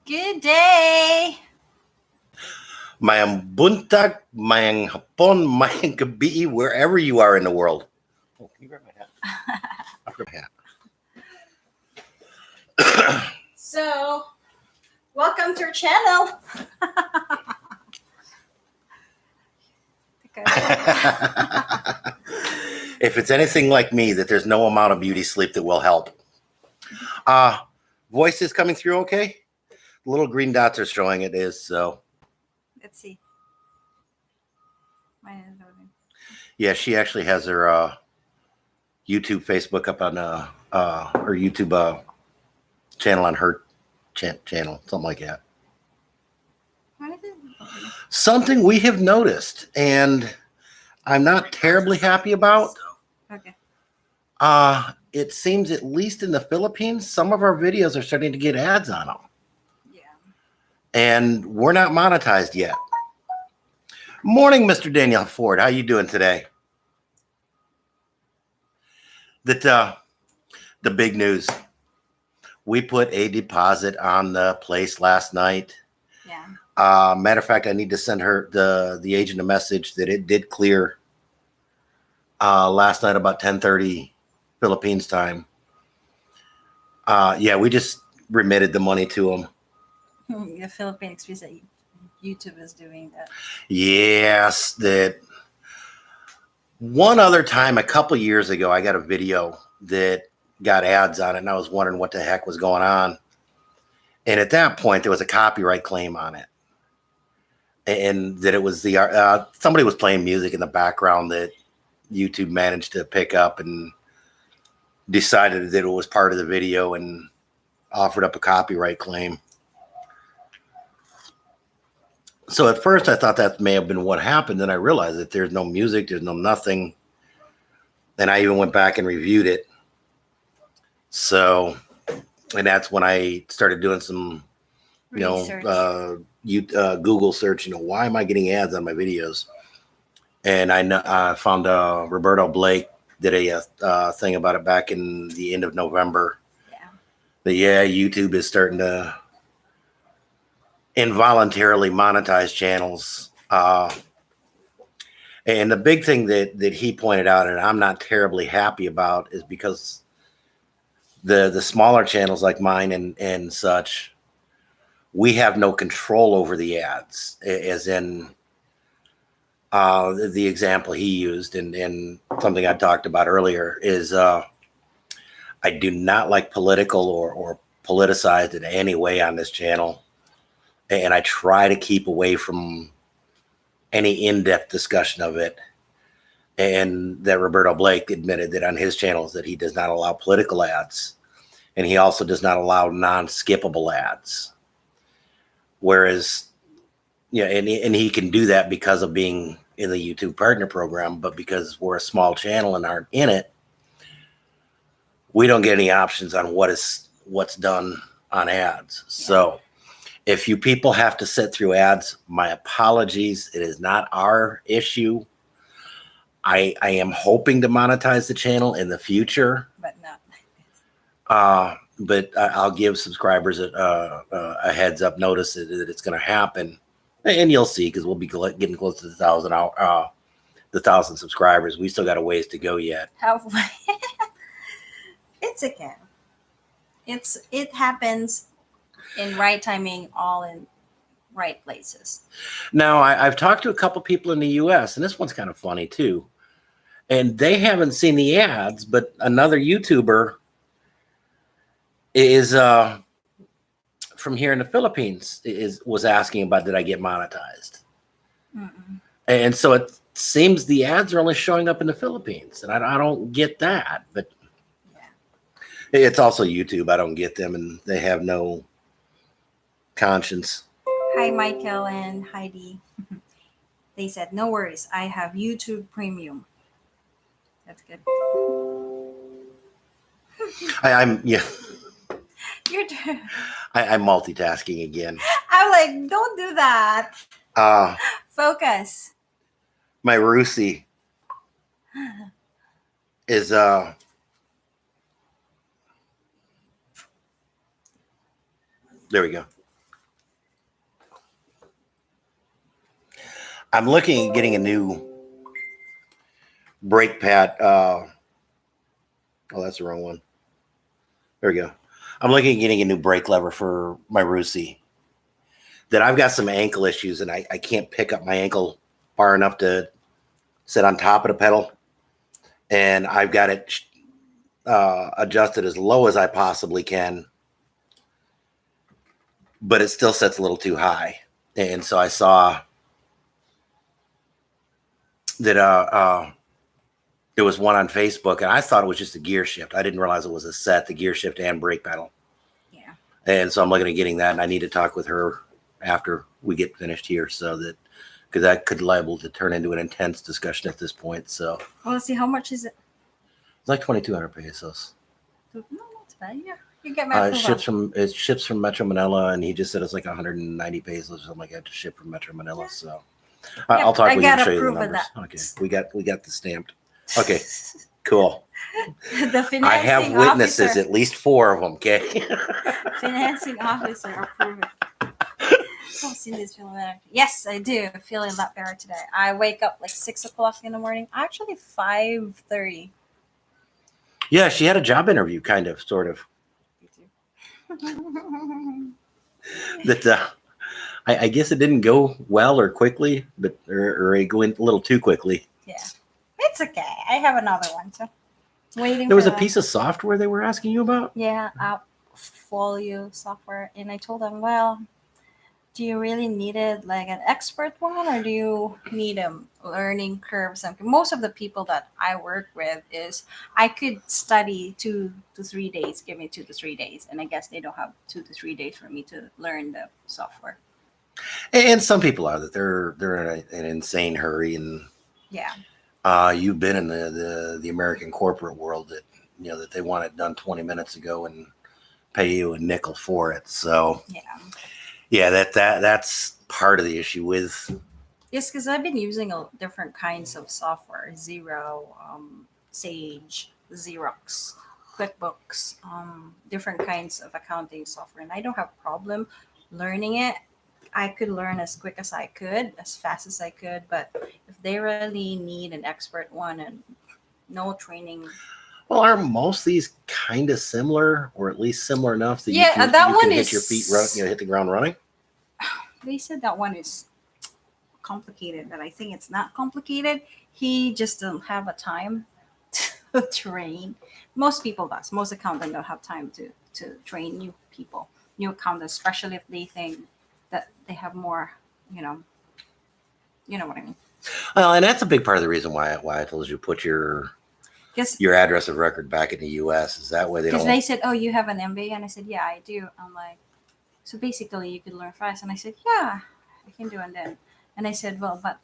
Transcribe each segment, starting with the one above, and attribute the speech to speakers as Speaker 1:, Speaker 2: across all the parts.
Speaker 1: Good day!
Speaker 2: Mayang buntag, mayang hapon, mayang gabi, wherever you are in the world. Oh, can you grab my hat? I'll grab my hat.
Speaker 1: So, welcome to our channel.
Speaker 2: If it's anything like me, that there's no amount of beauty sleep that will help. Voice is coming through okay? The little green dots are showing it is, so.
Speaker 1: Let's see. Mine is loading.
Speaker 2: Yeah, she actually has her YouTube, Facebook up on her YouTube channel on her channel, something like that.
Speaker 1: Why is it loading?
Speaker 2: Something we have noticed, and I'm not terribly happy about.
Speaker 1: Okay.
Speaker 2: It seems, at least in the Philippines, some of our videos are starting to get ads on them.
Speaker 1: Yeah.
Speaker 2: And we're not monetized yet. Morning, Mr. Daniel Ford. How you doing today? The big news. We put a deposit on the place last night.
Speaker 1: Yeah.
Speaker 2: Matter of fact, I need to send her the agent a message that it did clear last night about 10:30 Philippines time. Yeah, we just remitted the money to them.
Speaker 1: The Philippine Express that YouTube is doing that.
Speaker 2: Yes, that one other time a couple years ago, I got a video that got ads on it, and I was wondering what the heck was going on. And at that point, there was a copyright claim on it, and that it was the somebody was playing music in the background that YouTube managed to pick up and decided that it was part of the video and offered up a copyright claim. So at first I thought that may have been what happened. Then I realized that there's no music, there's no nothing. And I even went back and reviewed it. So, and that's when I started doing some,
Speaker 1: Research.
Speaker 2: Google search, why am I getting ads on my videos? And I found Roberto Blake did a thing about it back in the end of November.
Speaker 1: Yeah.
Speaker 2: But yeah, YouTube is starting to involuntarily monetize channels. And the big thing that he pointed out, and I'm not terribly happy about, is because the smaller channels like mine and such, we have no control over the ads, as in the example he used and something I talked about earlier is I do not like political or politicized in any way on this channel. And I try to keep away from any in-depth discussion of it. And that Roberto Blake admitted that on his channels that he does not allow political ads. And he also does not allow non-skippable ads. Whereas, and he can do that because of being in the YouTube Partner Program, but because we're a small channel and aren't in it, we don't get any options on what's done on ads. So if you people have to sit through ads, my apologies. It is not our issue. I am hoping to monetize the channel in the future,
Speaker 1: But not.
Speaker 2: But I'll give subscribers a heads up notice that it's going to happen, and you'll see, because we'll be getting close to the 1,000 subscribers. We still got a ways to go yet.
Speaker 1: Halfway. It's okay. It happens in right timing, all in right places.
Speaker 2: Now, I've talked to a couple people in the U.S., and this one's kind of funny too. And they haven't seen the ads, but another YouTuber is from here in the Philippines was asking about, did I get monetized?
Speaker 1: Mm-mm.
Speaker 2: And so it seems the ads are only showing up in the Philippines, and I don't get that. But it's also YouTube. I don't get them, and they have no conscience.
Speaker 1: Hi, Michael and Heidi. They said, no worries. I have YouTube Premium. That's good.
Speaker 2: I'm
Speaker 1: You're
Speaker 2: I'm multitasking again.
Speaker 1: I'm like, don't do that. Focus.
Speaker 2: My Rusi is there we go. I'm looking at getting a new brake pad. Oh, that's the wrong one. There we go. I'm looking at getting a new brake lever for my Rusi. That I've got some ankle issues and I can't pick up my ankle far enough to sit on top of the pedal. And I've got it adjusted as low as I possibly can. But it still sets a little too high. And so I saw that there was one on Facebook, and I thought it was just a gear shift. I didn't realize it was a set, the gear shift and brake pedal.
Speaker 1: Yeah.
Speaker 2: And so I'm looking at getting that, and I need to talk with her after we get finished here, so that because that could liable to turn into an intense discussion at this point. So
Speaker 1: Well, let's see, how much is it?
Speaker 2: it's like 2,200 pesos.
Speaker 1: No, that's bad. Yeah, you get my
Speaker 2: It ships from Metro Manila, and he just said it's like 190 pesos or something like that to ship from Metro Manila.
Speaker 1: Yeah.
Speaker 2: So
Speaker 1: Yeah,
Speaker 2: I'll talk
Speaker 1: I
Speaker 2: with you and
Speaker 1: gotta
Speaker 2: show you the
Speaker 1: prove
Speaker 2: numbers.
Speaker 1: that.
Speaker 2: Okay, we got the stamped. Okay, cool.
Speaker 1: The financing
Speaker 2: I have witnesses,
Speaker 1: officer,
Speaker 2: at least 4 of them. Okay.
Speaker 1: financing officer approved it. I've seen this film. Yes, I do. Feeling a lot better today. I wake up like 6 o'clock in the morning. Actually, 5:30.
Speaker 2: Yeah, she had a job interview, kind of, sort of. That I guess it didn't go well or quickly, but or it went a little too quickly.
Speaker 1: Yeah, it's okay. I have another one. So waiting.
Speaker 2: There was
Speaker 1: for
Speaker 2: a
Speaker 1: that.
Speaker 2: piece of software they were asking you about.
Speaker 1: Yeah, Appfolio software, and I told them, well, do you really need it like an expert one, or do you need a learning curve? Something. Most of the people that I work with is I could study 2 to 3 days, give me 2 to 3 days, and I guess they don't have 2 to 3 days for me to learn the software.
Speaker 2: And some people are that they're in an insane hurry, and
Speaker 1: Yeah,
Speaker 2: you've been in the American corporate world that that they want it done 20 minutes ago and pay you a nickel for it. So
Speaker 1: yeah.
Speaker 2: yeah, that's part of the issue with.
Speaker 1: Yes, because I've been using different kinds of software: Zero, Sage, Xerox, QuickBooks, different kinds of accounting software, and I don't have problem learning it. I could learn as quick as I could, as fast as I could, but if they really need an expert one and no training,
Speaker 2: Well, are most of these kind of similar, or at least similar enough that
Speaker 1: Yeah,
Speaker 2: you can,
Speaker 1: that
Speaker 2: you
Speaker 1: one
Speaker 2: can
Speaker 1: is-
Speaker 2: hit your feet, hit the ground running?
Speaker 1: they said that one is complicated, but I think it's not complicated. He just doesn't have a time to train. Most people does. Most accountants don't have time to train new people, new accountants, especially if they think that they have more, you know what I mean.
Speaker 2: Well, and that's a big part of the reason why I told you put your
Speaker 1: Because
Speaker 2: address of record back in the U.S. is that way they don't.
Speaker 1: they said, oh, you have an MBA, and I said, yeah, I do. I'm like, so basically you could learn fast, and I said, yeah, I can do it then. And I said, well, but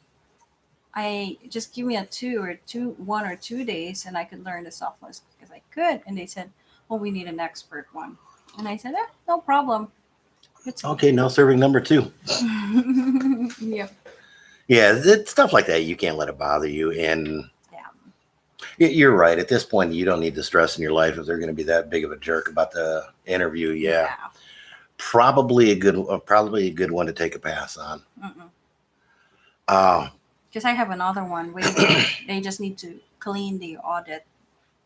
Speaker 1: I just give me a 1 or 2 days, and I could learn the software because I could. And they said, well, we need an expert one. And I said, no problem. It's
Speaker 2: Okay, now serving number 2.
Speaker 1: yeah.
Speaker 2: Yeah, stuff like that, you can't let it bother you. And
Speaker 1: Yeah.
Speaker 2: you're right. At this point, you don't need the stress in your life if they're going to be that big of a jerk about the interview. Yeah. Probably a good one to take a pass on.
Speaker 1: Because I have another one where they just need to clean the audit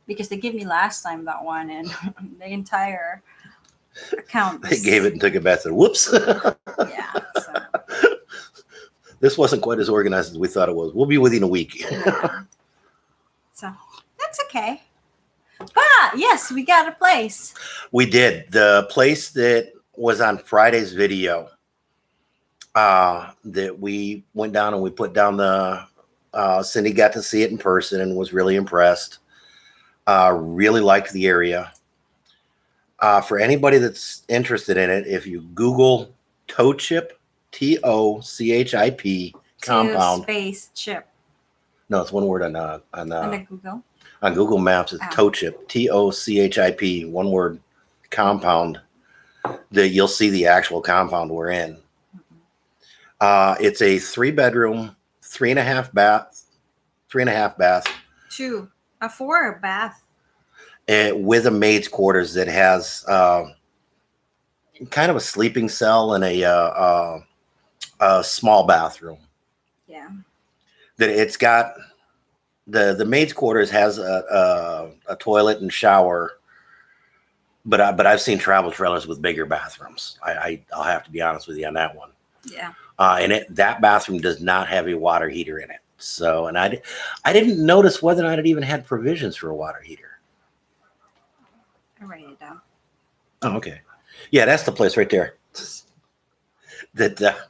Speaker 1: because they gave me last time that one and the entire account.
Speaker 2: They gave it and took it back. And whoops.
Speaker 1: Yeah. So,
Speaker 2: This wasn't quite as organized as we thought it was. We'll be with you in a week.
Speaker 1: yeah. So that's okay. But yes, we got a place.
Speaker 2: We did. The place that was on Friday's video that we went down and we put down Cindy got to see it in person and was really impressed. Really liked the area. For anybody that's interested in it, if you Google Toe Chip, TOCHIP compound.
Speaker 1: Space chip
Speaker 2: No, it's one word on
Speaker 1: the Google.
Speaker 2: on Google Maps. It's Toe Chip, TOCHIP, one word compound. That you'll see the actual compound we're in. It's a 3-bedroom, 3.5 bath, 3.5 bath.
Speaker 1: 2, a 4 bath.
Speaker 2: With a maid's quarters that has kind of a sleeping cell and a small bathroom.
Speaker 1: Yeah.
Speaker 2: That it's got the maid's quarters has a toilet and shower, but I've seen travel trailers with bigger bathrooms. I'll have to be honest with you on that one.
Speaker 1: Yeah.
Speaker 2: And that bathroom does not have a water heater in it. So, and I didn't notice whether or not it even had provisions for a water heater.
Speaker 1: I write it down.
Speaker 2: Oh, okay. Yeah, that's the place right there. That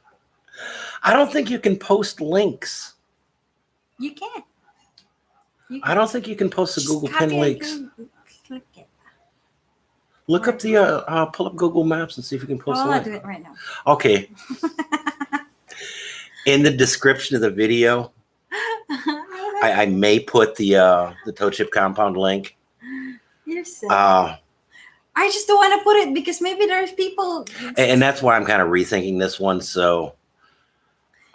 Speaker 2: I don't think you can post links.
Speaker 1: You can. You
Speaker 2: I don't think you can post the
Speaker 1: just
Speaker 2: Google
Speaker 1: copy
Speaker 2: Pin
Speaker 1: and
Speaker 2: links.
Speaker 1: click it.
Speaker 2: Look up the pull up Google Maps and see if you can post
Speaker 1: Well,
Speaker 2: the
Speaker 1: I'll not
Speaker 2: link.
Speaker 1: do it right now.
Speaker 2: Okay. In the description of the video, I may put the Toe Chip Compound link.
Speaker 1: You're silly. I just don't want to put it because maybe there's people.
Speaker 2: And that's why I'm kind of rethinking this one. So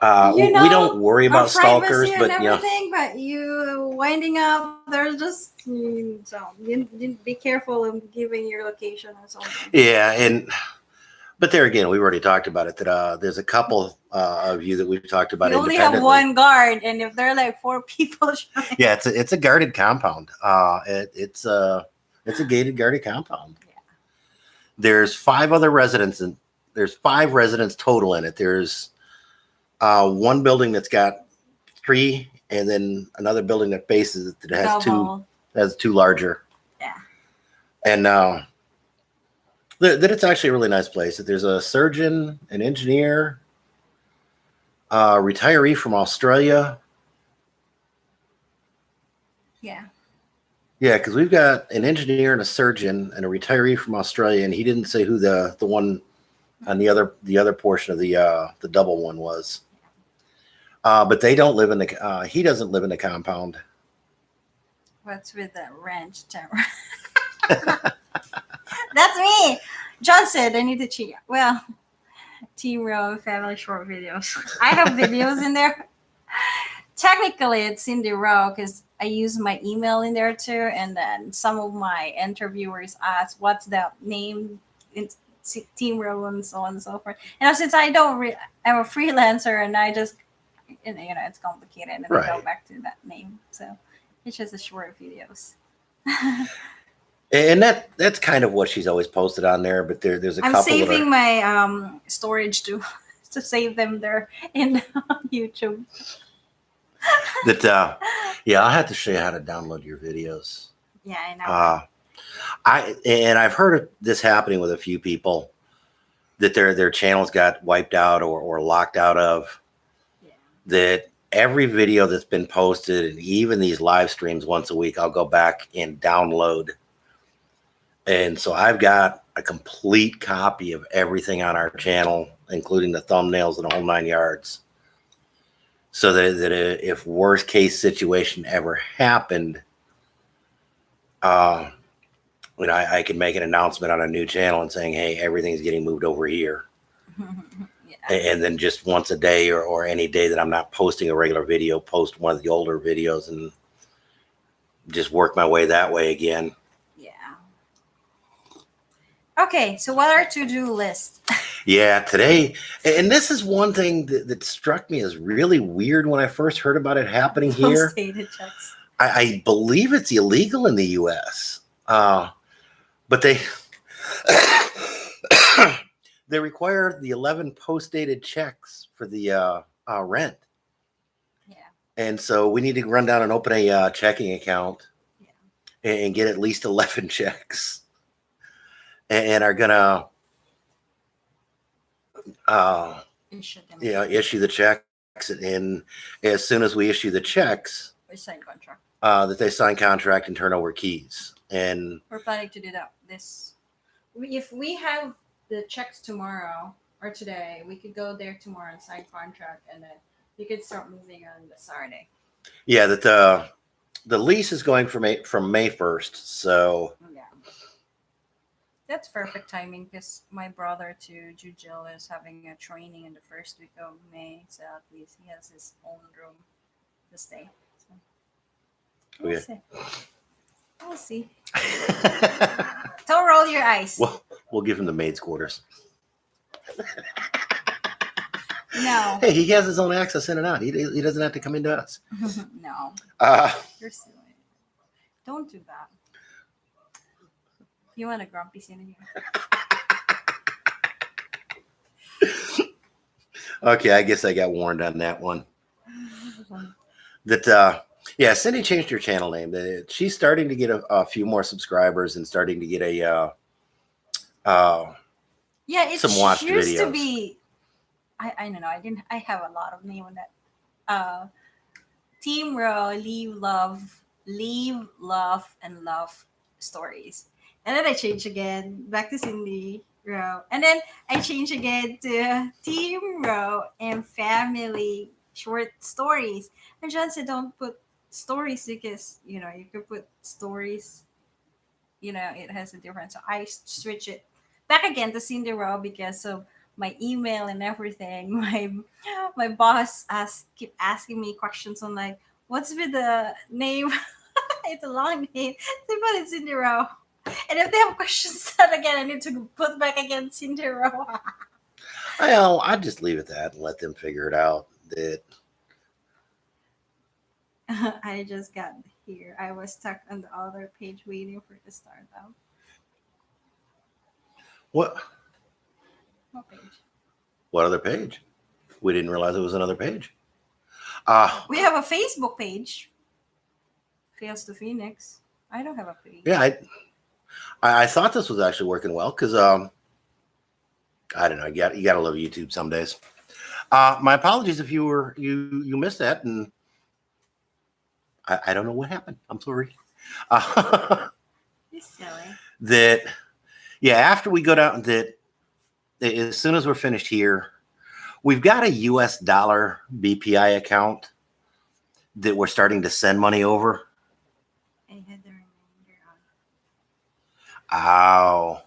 Speaker 1: You know,
Speaker 2: we don't worry about
Speaker 1: our privacy
Speaker 2: stalkers,
Speaker 1: and
Speaker 2: but you know,
Speaker 1: everything, but you winding up, there's just so you be careful of giving your location or something.
Speaker 2: yeah. But there again, we've already talked about it. That there's a couple of you that we've talked about.
Speaker 1: You only have
Speaker 2: independently.
Speaker 1: one guard, and if there are like 4 people,
Speaker 2: Yeah, it's a guarded compound. It's a gated guarded compound.
Speaker 1: Yeah.
Speaker 2: There's 5 other residents and there's 5 residents total in it. There's one building that's got 3, and then another building that faces it that has
Speaker 1: double.
Speaker 2: 2 has 2 larger.
Speaker 1: Yeah.
Speaker 2: And that it's actually a really nice place. That there's a surgeon, an engineer, retiree from Australia.
Speaker 1: Yeah.
Speaker 2: Yeah, because we've got an engineer and a surgeon and a retiree from Australia, and he didn't say who the one on the other portion of the double one was. But they don't live in the. He doesn't live in the compound.
Speaker 1: What's with the ranch tower? That's me. John said I need to cheat. Well, Team Row Family Short Videos. I have videos in there. Technically, it's in the row because I use my email in there too, and then some of my interviewers ask, "What's the name in Team Row?" and so on and so forth. And since I don't, I'm a freelancer, and I just, it's complicated, and I go back to that name. So it's just a short videos.
Speaker 2: And that's kind of what she's always posted on there. But there's a couple.
Speaker 1: I'm saving my storage to save them there in YouTube.
Speaker 2: That I'll have to show you how to download your videos.
Speaker 1: Yeah, I know.
Speaker 2: I've heard of this happening with a few people that their channels got wiped out or locked out of.
Speaker 1: Yeah.
Speaker 2: That every video that's been posted, and even these live streams once a week, I'll go back and download. And so I've got a complete copy of everything on our channel, including the thumbnails and the whole 9 yards. So that if worst case situation ever happened, I could make an announcement on a new channel and saying, hey, everything's getting moved over here. Yeah. And then just once a day or any day that I'm not posting a regular video, post one of the older videos and just work my way that way again.
Speaker 1: Yeah. Okay, so what are to-do lists?
Speaker 2: Yeah, today, and this is one thing that struck me as really weird when I first heard about it happening here.
Speaker 1: Post-dated checks.
Speaker 2: I believe it's illegal in the U.S., but they they require the 11 post-dated checks for the rent.
Speaker 1: Yeah.
Speaker 2: And so we need to run down and open a checking account.
Speaker 1: Yeah.
Speaker 2: And get at least 11 checks, and are gonna issue the checks, and as soon as we issue the checks,
Speaker 1: we sign contract.
Speaker 2: That they sign contract and turn over keys. And
Speaker 1: we're planning to do that if we have the checks tomorrow or today, we could go there tomorrow and sign contract, and then we could start moving on the Saturday.
Speaker 2: Yeah, that the lease is going from May 1st, so
Speaker 1: yeah. That's perfect timing because my brother to Jujil is having a training in the first week of May, so at least he has his own room to stay. So we'll see. We'll see. Don't roll your eyes.
Speaker 2: Well, we'll give him the maid's quarters.
Speaker 1: No.
Speaker 2: Hey, he has his own access in and out. He doesn't have to come into us.
Speaker 1: No.
Speaker 2: Uh,
Speaker 1: You're silly. Don't do that. You want a grumpy scene
Speaker 2: okay, I guess I got warned on that one.
Speaker 1: here?
Speaker 2: That yeah, Cindy changed her channel name. She's starting to get a few more subscribers and starting to get
Speaker 1: Yeah, it
Speaker 2: some watched
Speaker 1: used to
Speaker 2: videos.
Speaker 1: be. I don't know. I have a lot of name on that. Team Row, leave, love, and love stories. And then I change again back to Cindy Row, and then I change again to Team Row and family short stories. And John said, "Don't put stories because you could put stories. It has a difference." So I switch it back again to Cindy Row because of my email and everything. My boss keep asking me questions on like, what's with the name? It's a long name. They put it Cindy Row. And if they have questions, then again, I need to put back again Cindy Row.
Speaker 2: Well, I'd just leave it that and let them figure it out. That
Speaker 1: I just got here. I was stuck on the other page waiting for it to start up.
Speaker 2: what
Speaker 1: What page?
Speaker 2: what other page? We didn't realize it was another page.
Speaker 1: We have a Facebook page. Fails to Phoenix. I don't have a page.
Speaker 2: Yeah, I thought this was actually working well because I don't know. You got to love YouTube some days. My apologies if you missed that, and I don't know what happened. I'm sorry.
Speaker 1: You're silly.
Speaker 2: That yeah, after we go down, that as soon as we're finished here, we've got a US dollar BPI account that we're starting to send money over.
Speaker 1: I had the reminder on.
Speaker 2: Oh,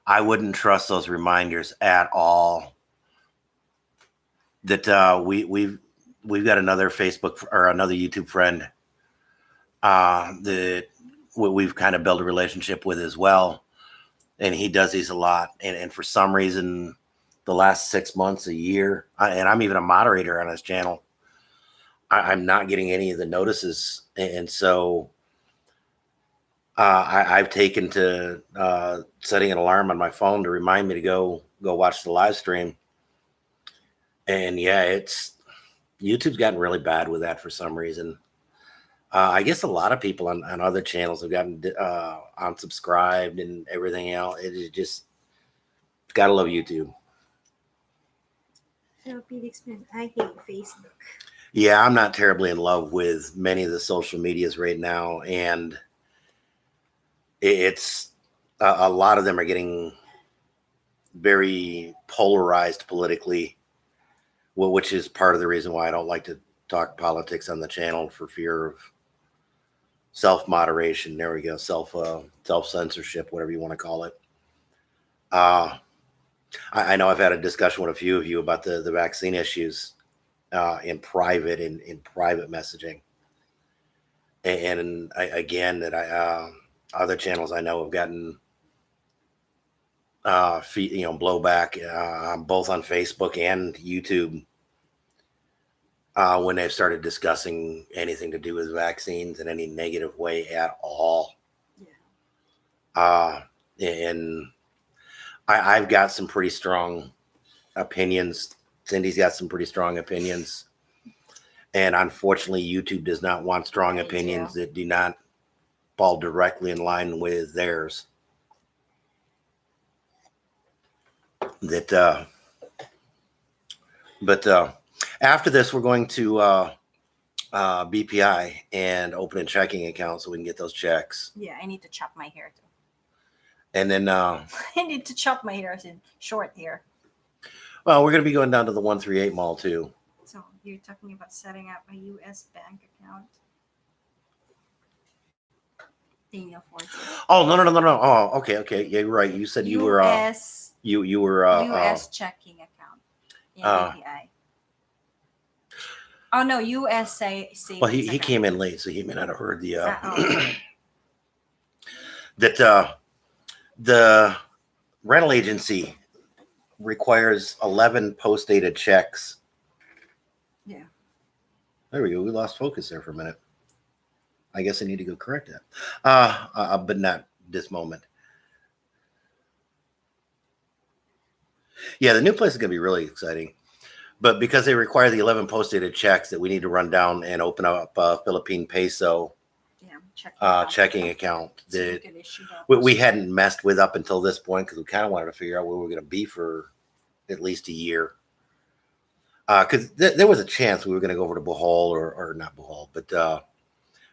Speaker 2: I wouldn't trust those reminders at all. That we've got another Facebook or another YouTube friend that we've kind of built a relationship with as well, and he does these a lot. And for some reason, the last 6 months, a year, and I'm even a moderator on his channel, I'm not getting any of the notices, and so I've taken to setting an alarm on my phone to remind me to go watch the live stream. And yeah, YouTube's gotten really bad with that for some reason. I guess a lot of people on other channels have gotten unsubscribed and everything else. It is just gotta love YouTube.
Speaker 1: Philippines, I hate Facebook.
Speaker 2: Yeah, I'm not terribly in love with many of the social medias right now, and it's a lot of them are getting very polarized politically, which is part of the reason why I don't like to talk politics on the channel, for fear of self-moderation. There we go. Self-censorship, whatever you want to call it. I know I've had a discussion with a few of you about the vaccine issues in private messaging. And again, other channels I know have gotten blowback both on Facebook and YouTube when they've started discussing anything to do with vaccines in any negative way at all.
Speaker 1: Yeah.
Speaker 2: And I've got some pretty strong opinions. Cindy's got some pretty strong opinions. And unfortunately, YouTube does not want strong opinions that do not fall directly in line with theirs. But after this, we're going to BPI and open a checking account so we can get those checks.
Speaker 1: Yeah, I need to chop my hair too.
Speaker 2: And then
Speaker 1: I need to chop my hair in short hair.
Speaker 2: Well, we're going to be going down to the 138 Mall too.
Speaker 1: So you're talking about setting up a U.S. bank account. Daniel Ford.
Speaker 2: Oh no. Oh, okay. Yeah, you're right. You said you were you were
Speaker 1: U.S. checking account in BPI. Oh no, USA savings.
Speaker 2: Well, he
Speaker 1: account.
Speaker 2: came in late, so he may not have heard the
Speaker 1: Okay.
Speaker 2: that the rental agency requires 11 post-dated checks.
Speaker 1: Yeah.
Speaker 2: There we go. We lost focus there for a minute. I guess I need to go correct that. But not this moment. Yeah, the new place is going to be really exciting. But because they require the 11 post-dated checks, that we need to run down and open up a Philippine peso checking account that we hadn't messed with up until this point, because we kind of wanted to figure out where we were going to be for at least a year. Because there was a chance we were going to go over to Bohol, or not Bohol, but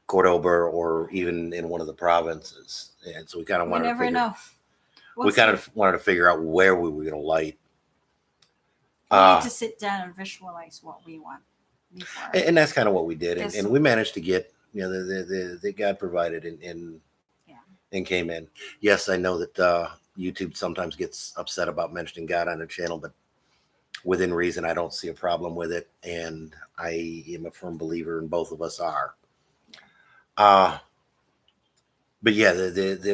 Speaker 2: Cordoba, or even in one of the provinces. And so we kind of wanted to figure,
Speaker 1: know.
Speaker 2: We kind of wanted to figure out where we were going to light.
Speaker 1: We need to sit down and visualize what we want before.
Speaker 2: And that's kind of what we did. And we managed to get, the God provided and came in. Yes, I know that YouTube sometimes gets upset about mentioning God on their channel, but within reason, I don't see a problem with it. And I am a firm believer, and both of us are. But yeah,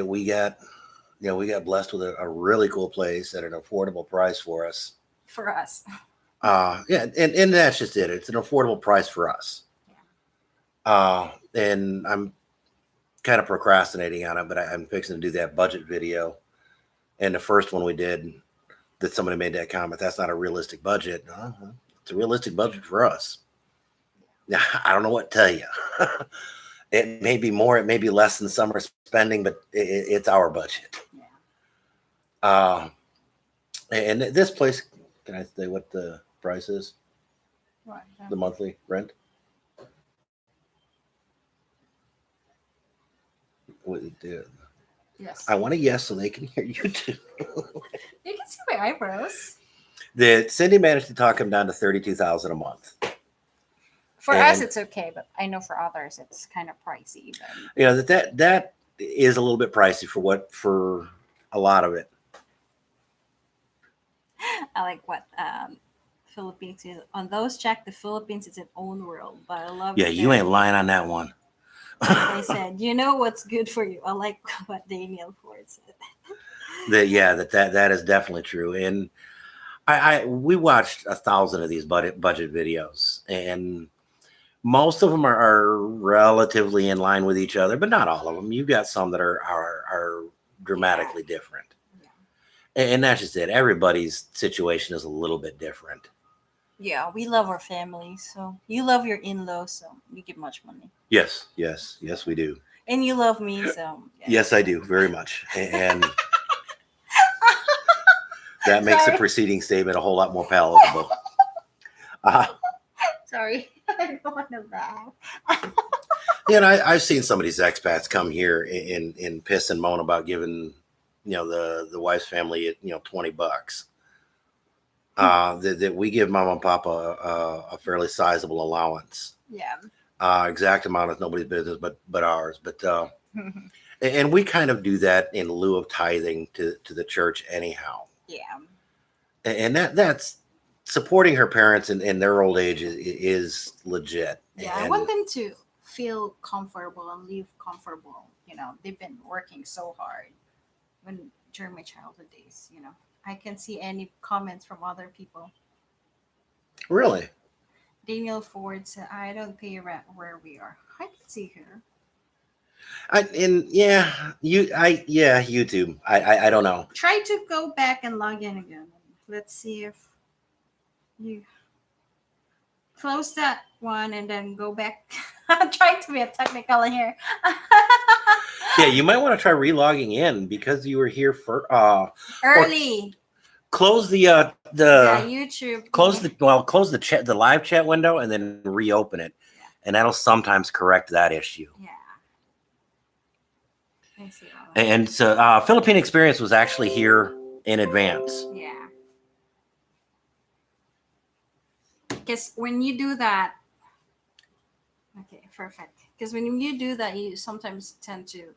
Speaker 2: we got blessed with a really cool place at an affordable price for us.
Speaker 1: For us.
Speaker 2: Yeah, and that's just it. It's an affordable price for us. Yeah. And I'm kind of procrastinating on it, but I'm fixing to do that budget video. And the first one we did, that somebody made that comment, that's not a realistic budget. It's a realistic budget for us. Now, I don't know what to tell you. It may be more, it may be less than some are spending, but it's our budget. Yeah. And this place, can I say what the price is?
Speaker 1: What?
Speaker 2: The monthly rent? What you do?
Speaker 1: Yes.
Speaker 2: I want a yes so they can hear you too.
Speaker 1: You can see my eyebrows.
Speaker 2: That Cindy managed to talk him down to $32,000 a month.
Speaker 1: For us, it's okay, but I know for others it's kind of pricey. But...
Speaker 2: that is a little bit pricey for a lot of it.
Speaker 1: I like what Philippines is on those check. The Philippines is its own world, but I love.
Speaker 2: Yeah, you ain't lying on that one.
Speaker 1: I said, you know what's good for you. I like what Daniel Ford said.
Speaker 2: That is definitely true. And we watched 1,000 of these budget videos, and most of them are relatively in line with each other, but not all of them. You've got some that are dramatically different. And that's just it. Everybody's situation is a little bit different.
Speaker 1: Yeah, we love our family. So you love your in-laws, so you give much money.
Speaker 2: Yes, we do.
Speaker 1: And you love me, so. Yeah.
Speaker 2: Yes, I do, very much. And that makes the preceding statement a whole lot more palatable.
Speaker 1: Sorry, I don't want to laugh.
Speaker 2: I've seen some of these expats come here and piss and moan about giving the wife's family $20. That we give mom and papa a fairly sizable allowance.
Speaker 1: Yeah.
Speaker 2: Exact amount is nobody's business but ours. But and we kind of do that in lieu of tithing to the church anyhow.
Speaker 1: Yeah.
Speaker 2: And that's supporting her parents in their old age is legit.
Speaker 1: Yeah, I want them to feel comfortable and live comfortable. They've been working so hard during my childhood days. I can see any comments from other people.
Speaker 2: Really?
Speaker 1: Daniel Ford said, I don't pay rent where we are. I can see her. YouTube. I don't know. Try to go back and log in again. Let's see if you close that one and then go back. I'm trying to be a technical in here.
Speaker 2: Yeah, you might want to try relogging in because you were here for
Speaker 1: early.
Speaker 2: Close the
Speaker 1: YouTube.
Speaker 2: Close the chat, the live chat window, and then reopen it, and that'll sometimes correct that issue.
Speaker 1: Yeah. I see all that.
Speaker 2: And so, Philippine Experience was actually here in advance.
Speaker 1: Yeah. Because when you do that, okay, perfect. Because when you do that, you sometimes tend to,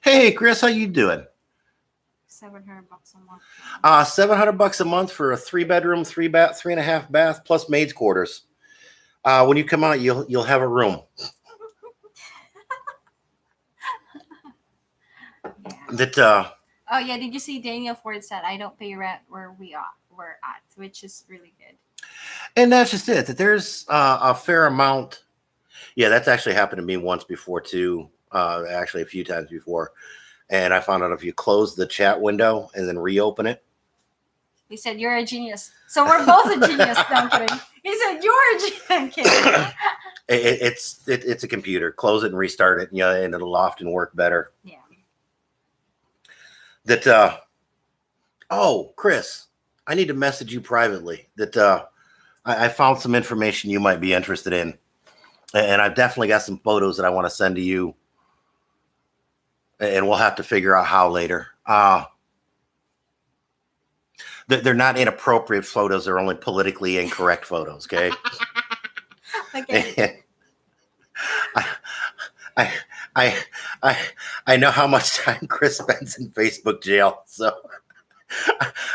Speaker 2: Hey, Chris, how you doing?
Speaker 1: $700 a month.
Speaker 2: $700 a month for a 3-bedroom, 3.5 bath plus maid's quarters. When you come out, you'll have a room.
Speaker 1: Yeah.
Speaker 2: That
Speaker 1: Oh yeah, did you see Daniel Ford said, "I don't pay rent where we're at," which is really good.
Speaker 2: And that's just it. That there's a fair amount. Yeah, that's actually happened to me once before too. Actually, a few times before. And I found out if you close the chat window and then reopen it,
Speaker 1: He said, "You're a genius." So we're both a genius. No, I'm kidding. He said, "You're a genius." I'm kidding.
Speaker 2: it's a computer. Close it and restart it, and it'll often work better.
Speaker 1: Yeah.
Speaker 2: That oh, Chris, I need to message you privately. That I found some information you might be interested in, and I've definitely got some photos that I want to send to you, and we'll have to figure out how later. They're not inappropriate photos; they're only politically incorrect photos. Okay.
Speaker 1: Okay.
Speaker 2: I, I, I, I know how much time Chris spends in Facebook jail, so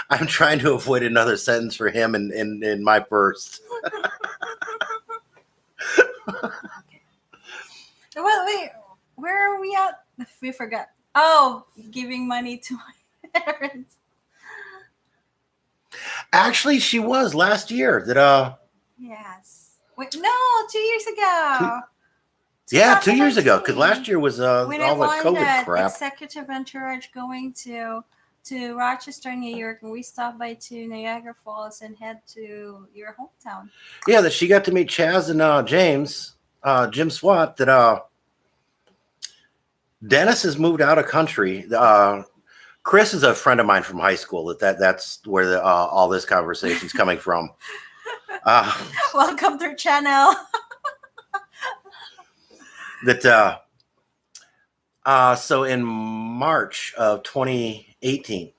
Speaker 2: I'm trying to avoid another sentence for him in my first.
Speaker 1: Well, wait. Where are we at? We forgot. Oh, giving money to my parents.
Speaker 2: Actually, she was last year.
Speaker 1: Yes. Wait, no, 2 years ago.
Speaker 2: Yeah, 2 years ago. Because
Speaker 1: 2019.
Speaker 2: last year was
Speaker 1: When
Speaker 2: all
Speaker 1: I
Speaker 2: the
Speaker 1: won
Speaker 2: COVID
Speaker 1: that
Speaker 2: crap.
Speaker 1: executive entourage going to Rochester, New York, and we stopped by to Niagara Falls and head to your hometown.
Speaker 2: Yeah, that she got to meet Chaz and James, Jim Swat. That Dennis has moved out of country. Chris is a friend of mine from high school. That's where all this conversation's coming from.
Speaker 1: Welcome to our channel.
Speaker 2: That so in March of 2018.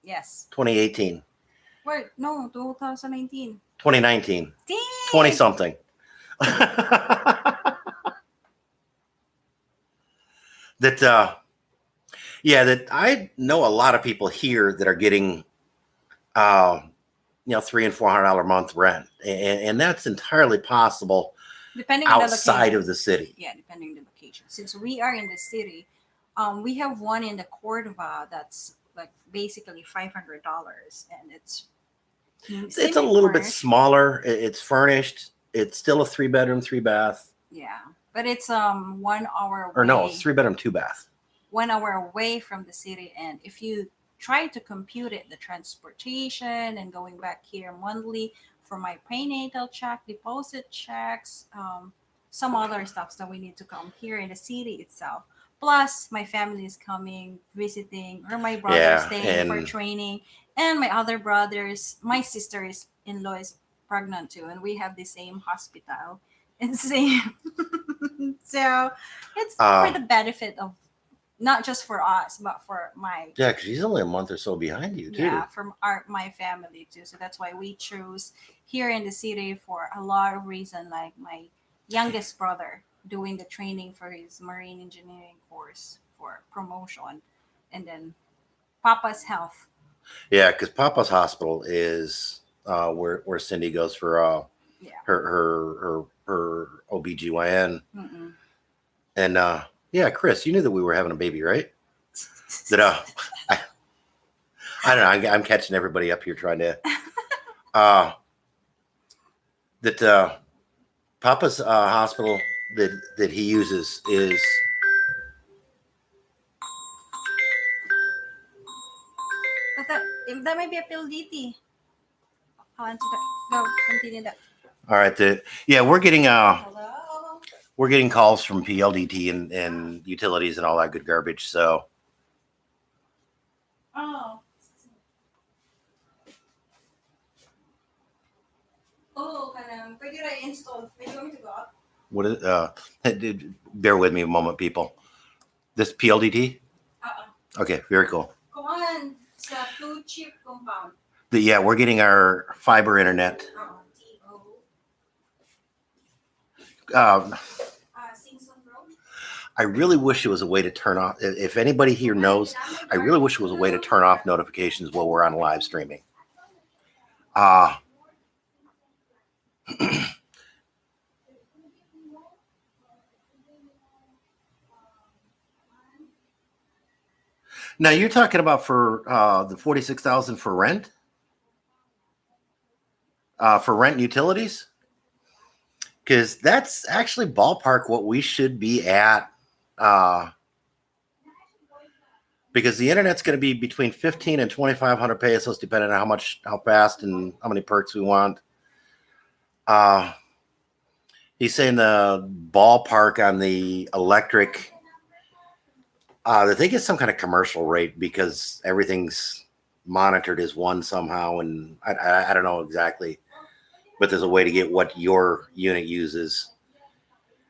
Speaker 1: Yes.
Speaker 2: 2018.
Speaker 1: Wait, no, 2019.
Speaker 2: 2019.
Speaker 1: Dang.
Speaker 2: 20 something. that yeah, that I know a lot of people here that are getting $300 and $400 a month rent, and that's entirely possible
Speaker 1: Depending on the
Speaker 2: outside
Speaker 1: location.
Speaker 2: of the city.
Speaker 1: Yeah, depending on the location. Since we are in the city, we have one in the Cordova that's like basically $500, and it's
Speaker 2: It's a little bit smaller. It's furnished. It's still a 3-bedroom, 3-bath.
Speaker 1: Yeah, but it's 1 hour away.
Speaker 2: Or no, it's 3-bedroom, 2-bath.
Speaker 1: 1 hour away from the city, and if you try to compute it, the transportation and going back here monthly for my prenatal check, deposit checks, some other stuff that we need to come here in the city itself. Plus, my family is coming, visiting, or my brother
Speaker 2: Yeah,
Speaker 1: staying for
Speaker 2: and
Speaker 1: training, and my other brothers, my sister's in-law is pregnant too, and we have the same hospital and same. So it's for the benefit of not just for us, but for my
Speaker 2: yeah, because she's only a month or so behind you too.
Speaker 1: yeah, from my family too. So that's why we choose here in the city for a lot of reason. Like my youngest brother doing the training for his marine engineering course for promotion, and then Papa's health.
Speaker 2: Yeah, because Papa's hospital is where Cindy goes for
Speaker 1: Yeah.
Speaker 2: her OBGYN.
Speaker 1: Mm-mm.
Speaker 2: And yeah, Chris, you knew that we were having a baby, right? That I don't know. I'm catching everybody up here trying to that Papa's hospital that he uses is
Speaker 1: But that might be a PLDT. I'll answer that. Go continue that.
Speaker 2: all right. Yeah,
Speaker 1: Hello.
Speaker 2: we're getting calls from PLDT and utilities and all that good garbage. So
Speaker 1: Oh. Oh, pwede i-install. Pwede kami to go up.
Speaker 2: what is bear with me a moment, people. This PLDT? Okay, very cool.
Speaker 1: Come on, sa Blue Chip compound.
Speaker 2: Yeah, we're getting our fiber internet.
Speaker 1: T-O. Simpson Road.
Speaker 2: I really wish it was a way to turn off. If anybody here knows, I really wish it was a way to turn off notifications while we're on live streaming. Now you're talking about for the 46,000 for rent, for rent and utilities, because that's actually ballpark what we should be at. Because the internet's going to be between 15 and 2,500 pesos, depending on how fast and how many perks we want. He's saying the ballpark on the electric. That they get some kind of commercial rate because everything's monitored as one somehow, and I don't know exactly, but there's a way to get what your unit uses.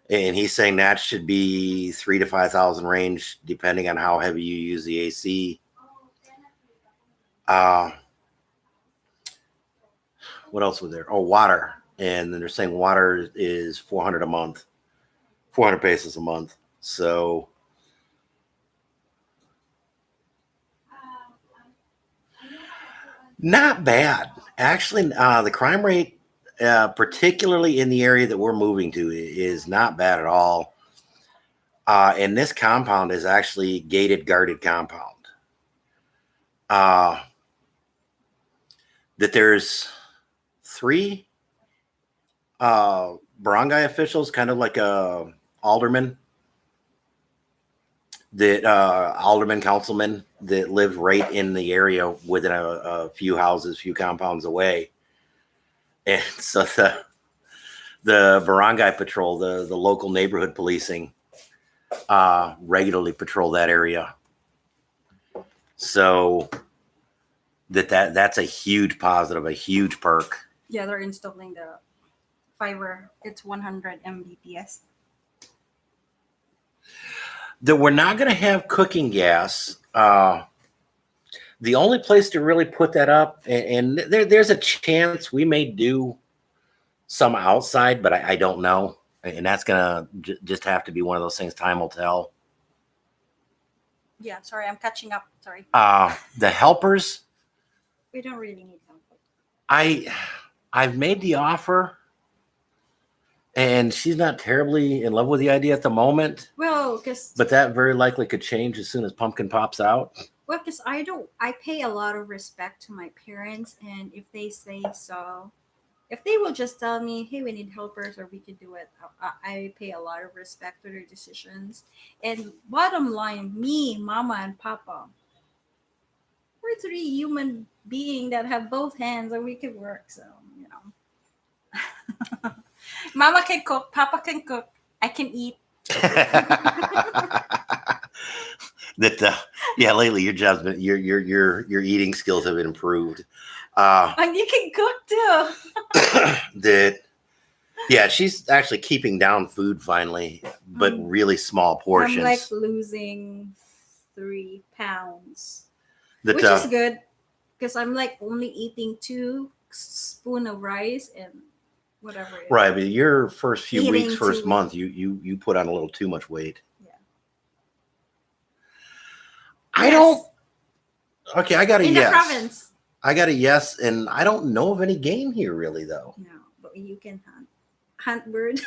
Speaker 2: And he's saying that should be 3,000 to 5,000 range, depending on how heavy you use the AC. What else was there? Oh, water. And then they're saying water is 400 a month, 400 pesos a month. So not bad. Actually, the crime rate, particularly in the area that we're moving to, is not bad at all. And this compound is actually gated, guarded compound. That there's 3 barangay officials, kind of like a alderman, that alderman, councilman that live right in the area within a few houses, few compounds away. And so the barangay patrol, the local neighborhood policing, regularly patrol that area. So that's a huge positive, a huge perk.
Speaker 1: Yeah, they're installing the fiber. It's 100 Mbps.
Speaker 2: That we're not going to have cooking gas. The only place to really put that up, and there's a chance we may do some outside, but I don't know. And that's going to just have to be one of those things time will tell.
Speaker 1: Yeah, sorry, I'm catching up. Sorry.
Speaker 2: The helpers,
Speaker 1: We don't really need them.
Speaker 2: I've made the offer, and she's not terribly in love with the idea at the moment.
Speaker 1: Well, because
Speaker 2: But that very likely could change as soon as Pumpkin pops out.
Speaker 1: I pay a lot of respect to my parents, and if they say so, if they will just tell me, hey, we need helpers or we could do it, I pay a lot of respect to their decisions. And bottom line, me, mama, and papa, we're 3 human beings that have both hands and we can work. So, mama can cook, papa can cook, I can eat.
Speaker 2: Yeah, lately your job's been your eating skills have improved.
Speaker 1: And you can cook too.
Speaker 2: Yeah, she's actually keeping down food finally, but really small portions.
Speaker 1: I'm like losing 3 pounds,
Speaker 2: That,
Speaker 1: which is good because I'm like only eating 2 spoon of rice and whatever.
Speaker 2: right, but your first few
Speaker 1: Eating
Speaker 2: weeks, first
Speaker 1: too-
Speaker 2: month, you put on a little too much weight.
Speaker 1: Yeah.
Speaker 2: I
Speaker 1: Yes.
Speaker 2: don't. Okay, I got a
Speaker 1: In
Speaker 2: yes.
Speaker 1: the province.
Speaker 2: I got a yes, and I don't know of any game here really though.
Speaker 1: No, but you can hunt bird.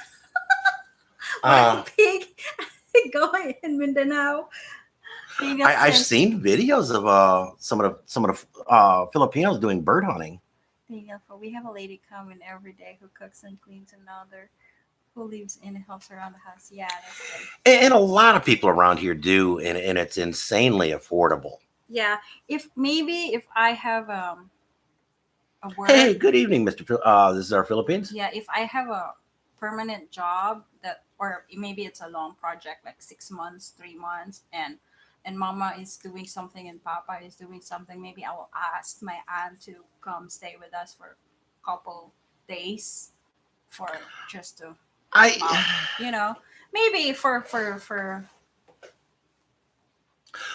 Speaker 2: Uh,
Speaker 1: Pig. Go in Mindanao.
Speaker 2: I've seen videos of some of the Filipinos doing bird hunting.
Speaker 1: We have a lady coming every day who cooks and cleans, another who lives and helps around the house. Yeah, that's good.
Speaker 2: And a lot of people around here do, and it's insanely affordable.
Speaker 1: Yeah, if I have a work.
Speaker 2: Hey, good evening, Mr. This is our Philippines.
Speaker 1: Yeah, if I have a permanent job or maybe it's a long project like 6 months, 3 months, and mama is doing something and papa is doing something, maybe I will ask my aunt to come stay with us for a couple days for just to maybe for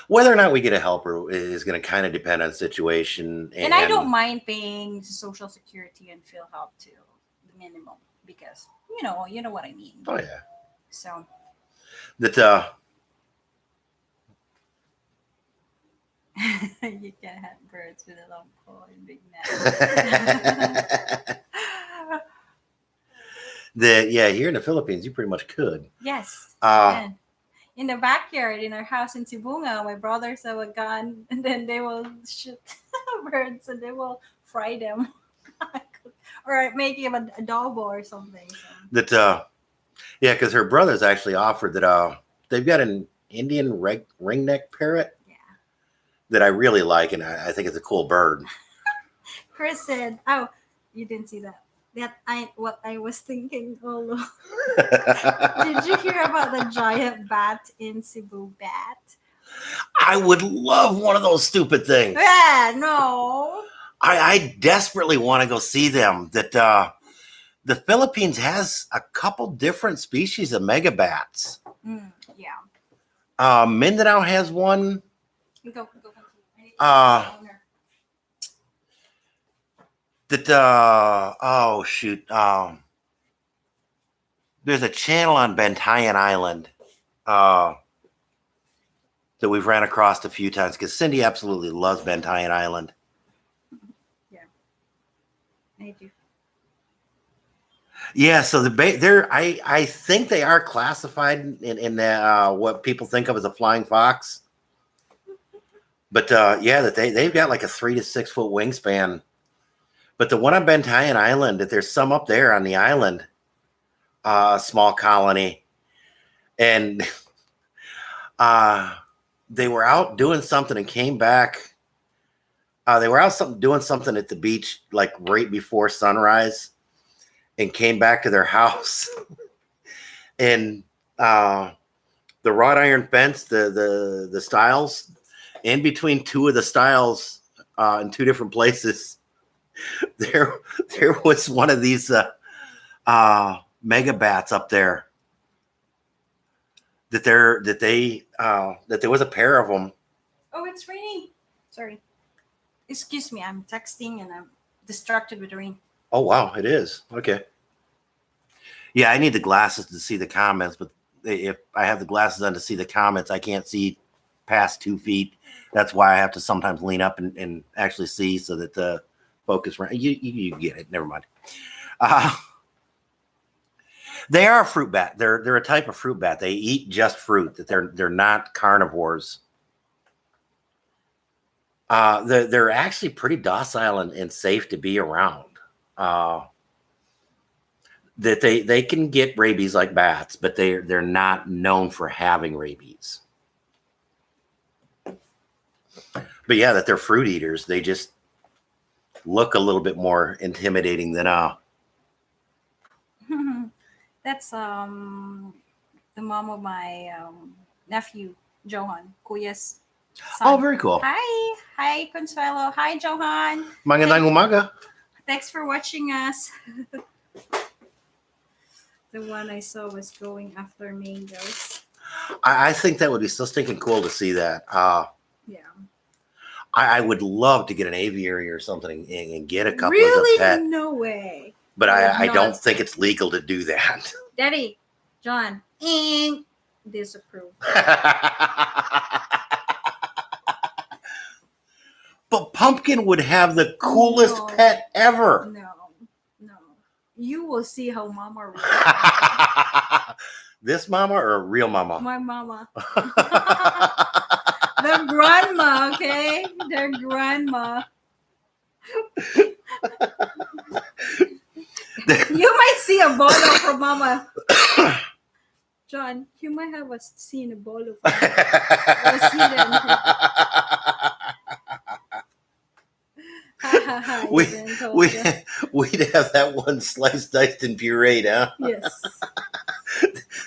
Speaker 2: Whether or not we get a helper is going to kind of depend on the situation.
Speaker 1: and I don't mind paying Social Security and PhilHealth to the minimum because you know what I mean.
Speaker 2: Oh yeah.
Speaker 1: So
Speaker 2: That
Speaker 1: you can have birds with a long pole and big neck.
Speaker 2: that yeah, here in the Philippines, you pretty much could.
Speaker 1: Yes.
Speaker 2: Uh,
Speaker 1: and in the backyard in our house in Sibunga. My brothers have a gun, and then they will shoot birds and they will fry them, or make him an adobo or something. So.
Speaker 2: That yeah, because her brothers actually offered that they've got an Indian ringneck parrot
Speaker 1: Yeah.
Speaker 2: that I really like, and I think it's a cool bird.
Speaker 1: Chris said, "Oh, you didn't see that. What I was thinking. Oh, did you hear about the giant bat in Cebu? Bat?
Speaker 2: I would love one of those stupid things.
Speaker 1: Yeah, no.
Speaker 2: I desperately want to go see them. That the Philippines has a couple different species of megabats.
Speaker 1: Yeah.
Speaker 2: Mindanao has one.
Speaker 1: Go.
Speaker 2: That oh shoot, there's a channel on Bantayan Island that we've ran across a few times because Cindy absolutely loves Bantayan Island.
Speaker 1: Yeah, I do.
Speaker 2: Yeah, so they're I think they are classified in the, what people think of as a flying fox. But yeah, that they've got like a 3 to 6 foot wingspan. But the one on Bantayan Island, that there's some up there on the island, a small colony, and they were out doing something and came back. They were out doing something at the beach like right before sunrise, and came back to their house, and the wrought iron fence, the stiles, in between two of the stiles, in two different places. There was one of these megabats up there. That there was a pair of them.
Speaker 1: Oh, it's raining. Sorry. Excuse me. I'm texting and I'm distracted with the rain.
Speaker 2: Oh wow, it is. Okay. Yeah, I need the glasses to see the comments, but if I have the glasses on to see the comments, I can't see past 2 feet. That's why I have to sometimes lean up and actually see, so that the focus. You get it. Never mind. They are a fruit bat. They're a type of fruit bat. They eat just fruit. That they're not carnivores. They're actually pretty docile and safe to be around. That they can get rabies like bats, but they're not known for having rabies. But yeah, that they're fruit eaters. They just look a little bit more intimidating than
Speaker 1: That's the mom of my nephew Johan, Kuya's son.
Speaker 2: Oh, very cool.
Speaker 1: Hi Consuelo. Hi Johan.
Speaker 2: Magandang umaga.
Speaker 1: Thanks for watching us. The one I saw was going after mangoes.
Speaker 2: I think that would be so stinking cool to see that.
Speaker 1: Yeah.
Speaker 2: I would love to get an aviary or something and get a couple
Speaker 1: Really?
Speaker 2: as a pet.
Speaker 1: No way.
Speaker 2: But I
Speaker 1: not.
Speaker 2: don't think it's legal to do that.
Speaker 1: Daddy, John, disapprove.
Speaker 2: But Pumpkin would have the coolest
Speaker 1: No.
Speaker 2: pet ever.
Speaker 1: No. You will see how Mama reacts.
Speaker 2: This mama or a real mama?
Speaker 1: My mama. The grandma, okay? The grandma. You might see a bolo from Mama. John, you might have seen a bolo from
Speaker 2: We'd have that one sliced, diced, and pureed, huh?
Speaker 1: Yes.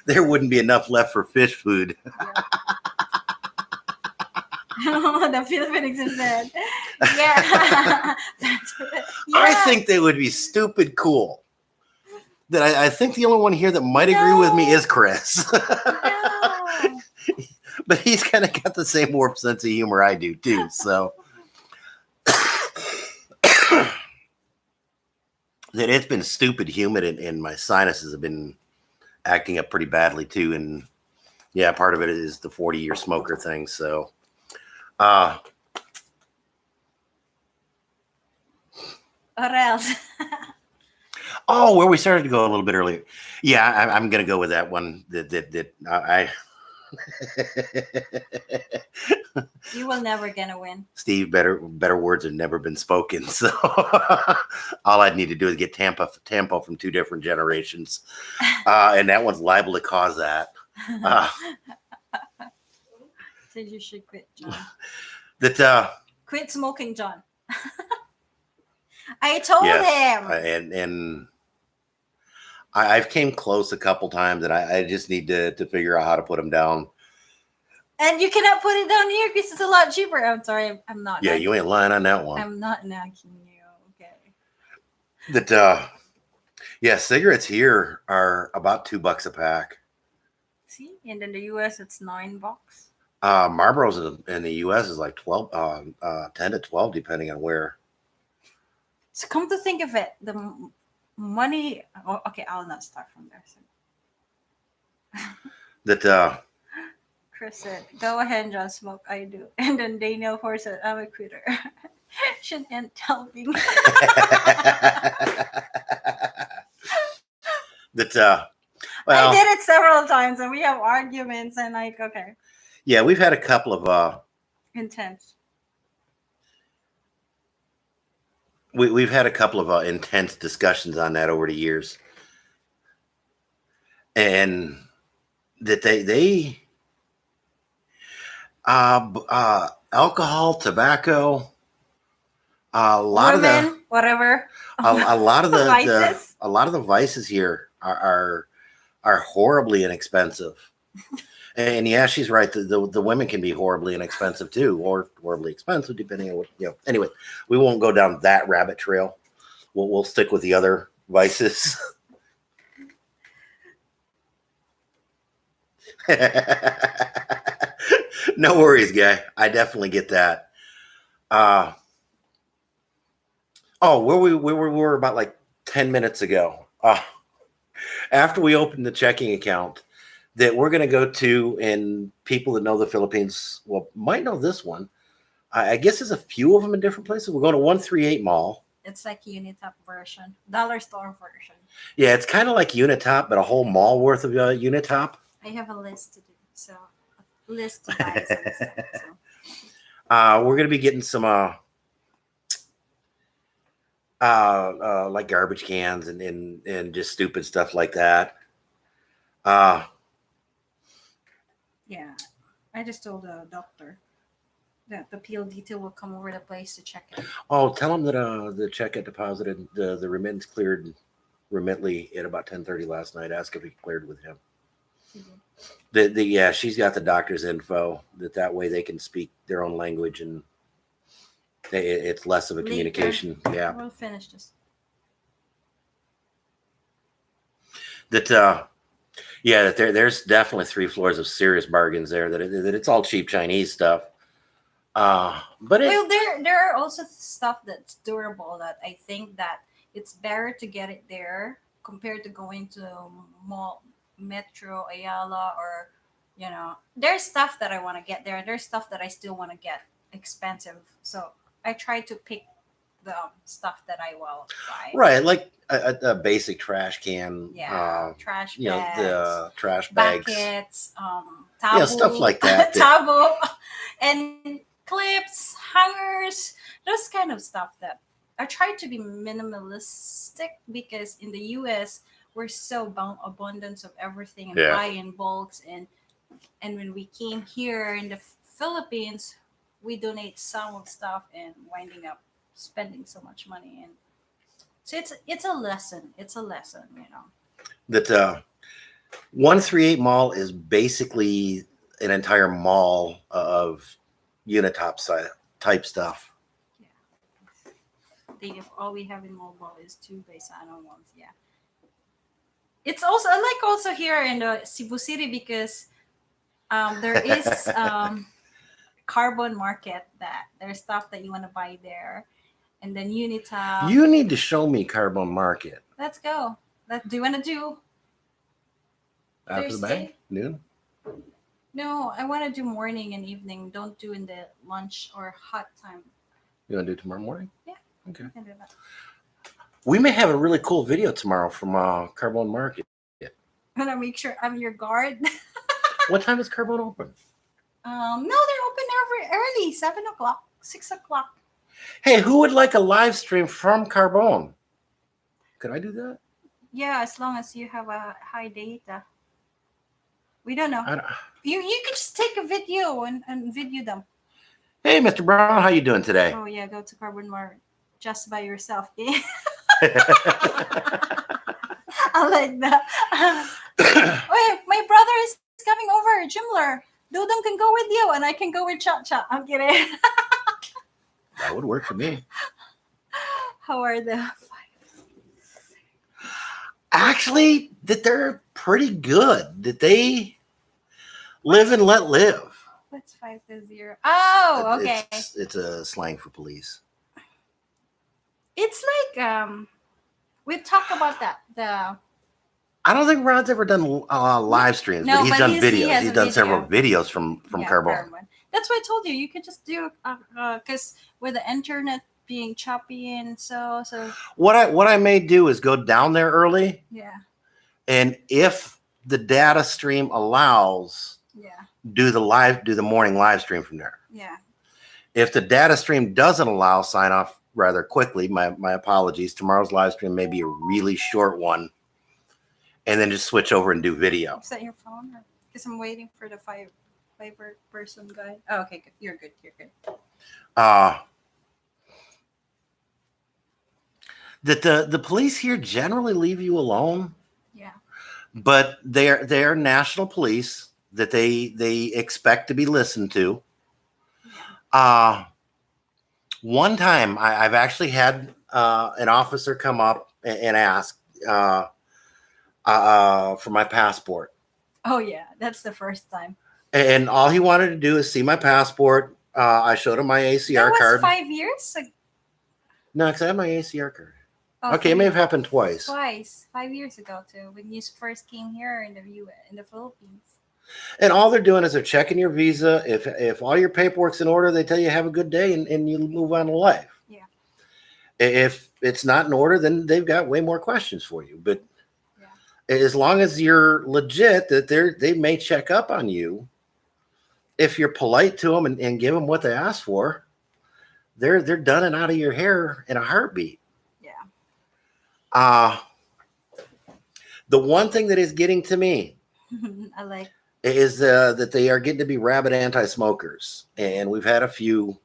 Speaker 2: There wouldn't be enough left for fish food.
Speaker 1: Yeah. The Philippines have said. Yeah.
Speaker 2: I think they would be stupid cool. That I think the only one here that might agree with me is Chris.
Speaker 1: No.
Speaker 2: But he's kind of got the same warped sense of humor I do too. So that it's been stupid humid, and my sinuses have been acting up pretty badly too. And yeah, part of it is the 40-year smoker thing. So
Speaker 1: Or else.
Speaker 2: oh, where we started to go a little bit earlier. Yeah, I'm going to go with that one. That
Speaker 1: You will never gonna win.
Speaker 2: Steve, better words have never been spoken. So all I'd need to do is get Tampa from two different generations, and that one's liable to cause that.
Speaker 1: So you should quit, John.
Speaker 2: Quit
Speaker 1: smoking, John. I told him.
Speaker 2: And I've came close a couple times, and I just need to figure out how to put them down.
Speaker 1: And you cannot put it down here because it's a lot cheaper. I'm sorry, I'm not.
Speaker 2: Yeah, you ain't lying on that one.
Speaker 1: I'm not nagging you. Okay.
Speaker 2: Yeah, cigarettes here are about $2 a pack.
Speaker 1: See, and in the U.S. it's $9.
Speaker 2: Marlboro's in the U.S. is like 10 to 12, depending on where.
Speaker 1: So come to think of it, the money. Oh, okay, I'll not start from there. Chris said, "Go ahead, John. Smoke. I do." And then Daniel Horse said, "I'm a quitter." Shouldn't tell me.
Speaker 2: Well,
Speaker 1: I did it several times, and we have arguments, and like, okay.
Speaker 2: Yeah, we've had a couple of
Speaker 1: intense.
Speaker 2: We've had a couple of intense discussions on that over the years, and that they alcohol, tobacco, a lot
Speaker 1: Women,
Speaker 2: of the
Speaker 1: whatever,
Speaker 2: a lot of the
Speaker 1: vices.
Speaker 2: A lot of the vices here are horribly inexpensive. And yeah, she's right. The women can be horribly inexpensive too, or horribly expensive, depending on what, you know. Anyway, we won't go down that rabbit trail. We'll stick with the other vices. No worries, guy. I definitely get that. Where we were about like 10 minutes ago. After we opened the checking account that we're going to go to, and people that know the Philippines might know this one. I guess there's a few of them in different places. We're going to 138 Mall.
Speaker 1: It's like Unitop version, dollar store version.
Speaker 2: Yeah, it's kind of like Unitop, but a whole mall worth of Unitop.
Speaker 1: I have a list to do, so a list to buy some stuff, so.
Speaker 2: We're going to be getting some like garbage cans and just stupid stuff like that.
Speaker 1: Yeah, I just told the doctor that the PL detail will come over the place to check it.
Speaker 2: Oh, tell him that the check got deposited, the remittance cleared remitly at about 10:30 last night. Ask if he cleared with him. Mm-hmm. Yeah, she's got the doctor's info that way they can speak their own language, and it's less of a communication. Yeah,
Speaker 1: we'll finish this.
Speaker 2: Yeah, there's definitely 3 floors of serious bargains there. That it's all cheap Chinese stuff. But
Speaker 1: there are also stuff that's durable that I think that it's better to get it there compared to going to mall, Metro, Ayala, or there's stuff that I want to get there. There's stuff that I still want to get expensive. So I try to pick the stuff that I will buy.
Speaker 2: Right, like a basic trash can.
Speaker 1: Yeah, trash bags.
Speaker 2: The trash bags.
Speaker 1: Buckets, tabo.
Speaker 2: Stuff like that.
Speaker 1: Tabo. And clips, hangers, those kind of stuff that I try to be minimalistic, because in the US we're so abundance of everything and buy in bulks, and when we came here in the Philippines, we donate some of stuff and winding up spending so much money. And so it's a lesson. It's a lesson,
Speaker 2: That 138 Mall is basically an entire mall of Unitop type stuff.
Speaker 1: Yeah. All we have in mobile is 2 Baisano ones. Yeah. It's also, I like also here in the Cebu City, because there is Carbon Market, that there's stuff that you want to buy there. And then Unitop.
Speaker 2: You need to show me Carbon Market.
Speaker 1: Let's go. Do you want to do
Speaker 2: after
Speaker 1: Thursday?
Speaker 2: The bank? Noon?
Speaker 1: No, I want to do morning and evening. Don't do in the lunch or hot time.
Speaker 2: You want to do tomorrow morning?
Speaker 1: Yeah.
Speaker 2: Okay.
Speaker 1: I can do that.
Speaker 2: We may have a really cool video tomorrow from Carbon Market.
Speaker 1: I want to make sure I'm your guard.
Speaker 2: What time is Carbone open?
Speaker 1: No, they're open every early, 7 o'clock, 6 o'clock.
Speaker 2: Hey, who would like a live stream from Carbone? Could I do that?
Speaker 1: Yeah, as long as you have a high data. We don't know.
Speaker 2: I don't-
Speaker 1: You can just take a video and video them.
Speaker 2: Hey, Mr. Brown, how you doing today?
Speaker 1: Oh yeah, go to Carbon Mart just by yourself. I like that. Wait, my brother is coming over, Jimler. Dudong can go with you, and I can go with Cha Cha. I'm kidding.
Speaker 2: That would work for me.
Speaker 1: How are the?
Speaker 2: Actually, that they're pretty good. That they live and let live.
Speaker 1: What's 5-0? Oh, okay.
Speaker 2: It's a slang for police.
Speaker 1: It's like we talked about that.
Speaker 2: I don't think Rod's ever done live streams,
Speaker 1: No,
Speaker 2: but he's
Speaker 1: but
Speaker 2: done
Speaker 1: he
Speaker 2: videos.
Speaker 1: has
Speaker 2: He's
Speaker 1: a
Speaker 2: done
Speaker 1: video.
Speaker 2: several videos from Carbone.
Speaker 1: Carbon. That's why I told you can just do because with the internet being choppy and so
Speaker 2: What I may do is go down there early,
Speaker 1: yeah,
Speaker 2: and if the data stream allows, do the morning live stream from there.
Speaker 1: yeah.
Speaker 2: If the data stream doesn't allow, sign off rather quickly. My apologies. Tomorrow's live stream may be a really short one, and then just switch over and do video.
Speaker 1: Is that your phone? Because I'm waiting for the fiber person guy. Oh, okay, good. You're good. You're good.
Speaker 2: That the police here generally leave you alone,
Speaker 1: Yeah.
Speaker 2: but they're national police that they expect to be listened to. One time I've actually had an officer come up and ask for my passport.
Speaker 1: Oh yeah, that's the first time.
Speaker 2: And all he wanted to do is see my passport. I showed him my ACR
Speaker 1: That was
Speaker 2: card.
Speaker 1: 5 years ago.
Speaker 2: No, because I have my ACR card.
Speaker 1: Oh,
Speaker 2: Okay, it may have happened twice.
Speaker 1: 5 years ago too, when you first came here in the Philippines.
Speaker 2: And all they're doing is they're checking your visa. If all your paperwork's in order, they tell you have a good day and you move on to life.
Speaker 1: Yeah.
Speaker 2: If it's not in order, then they've got way more questions for you. But as long as you're legit, that they may check up on you. If you're polite to them and give them what they ask for, they're done and out of your hair in a heartbeat.
Speaker 1: Yeah.
Speaker 2: The one thing that is getting to me
Speaker 1: I like.
Speaker 2: is that they are getting to be rabid anti-smokers, and we've had a few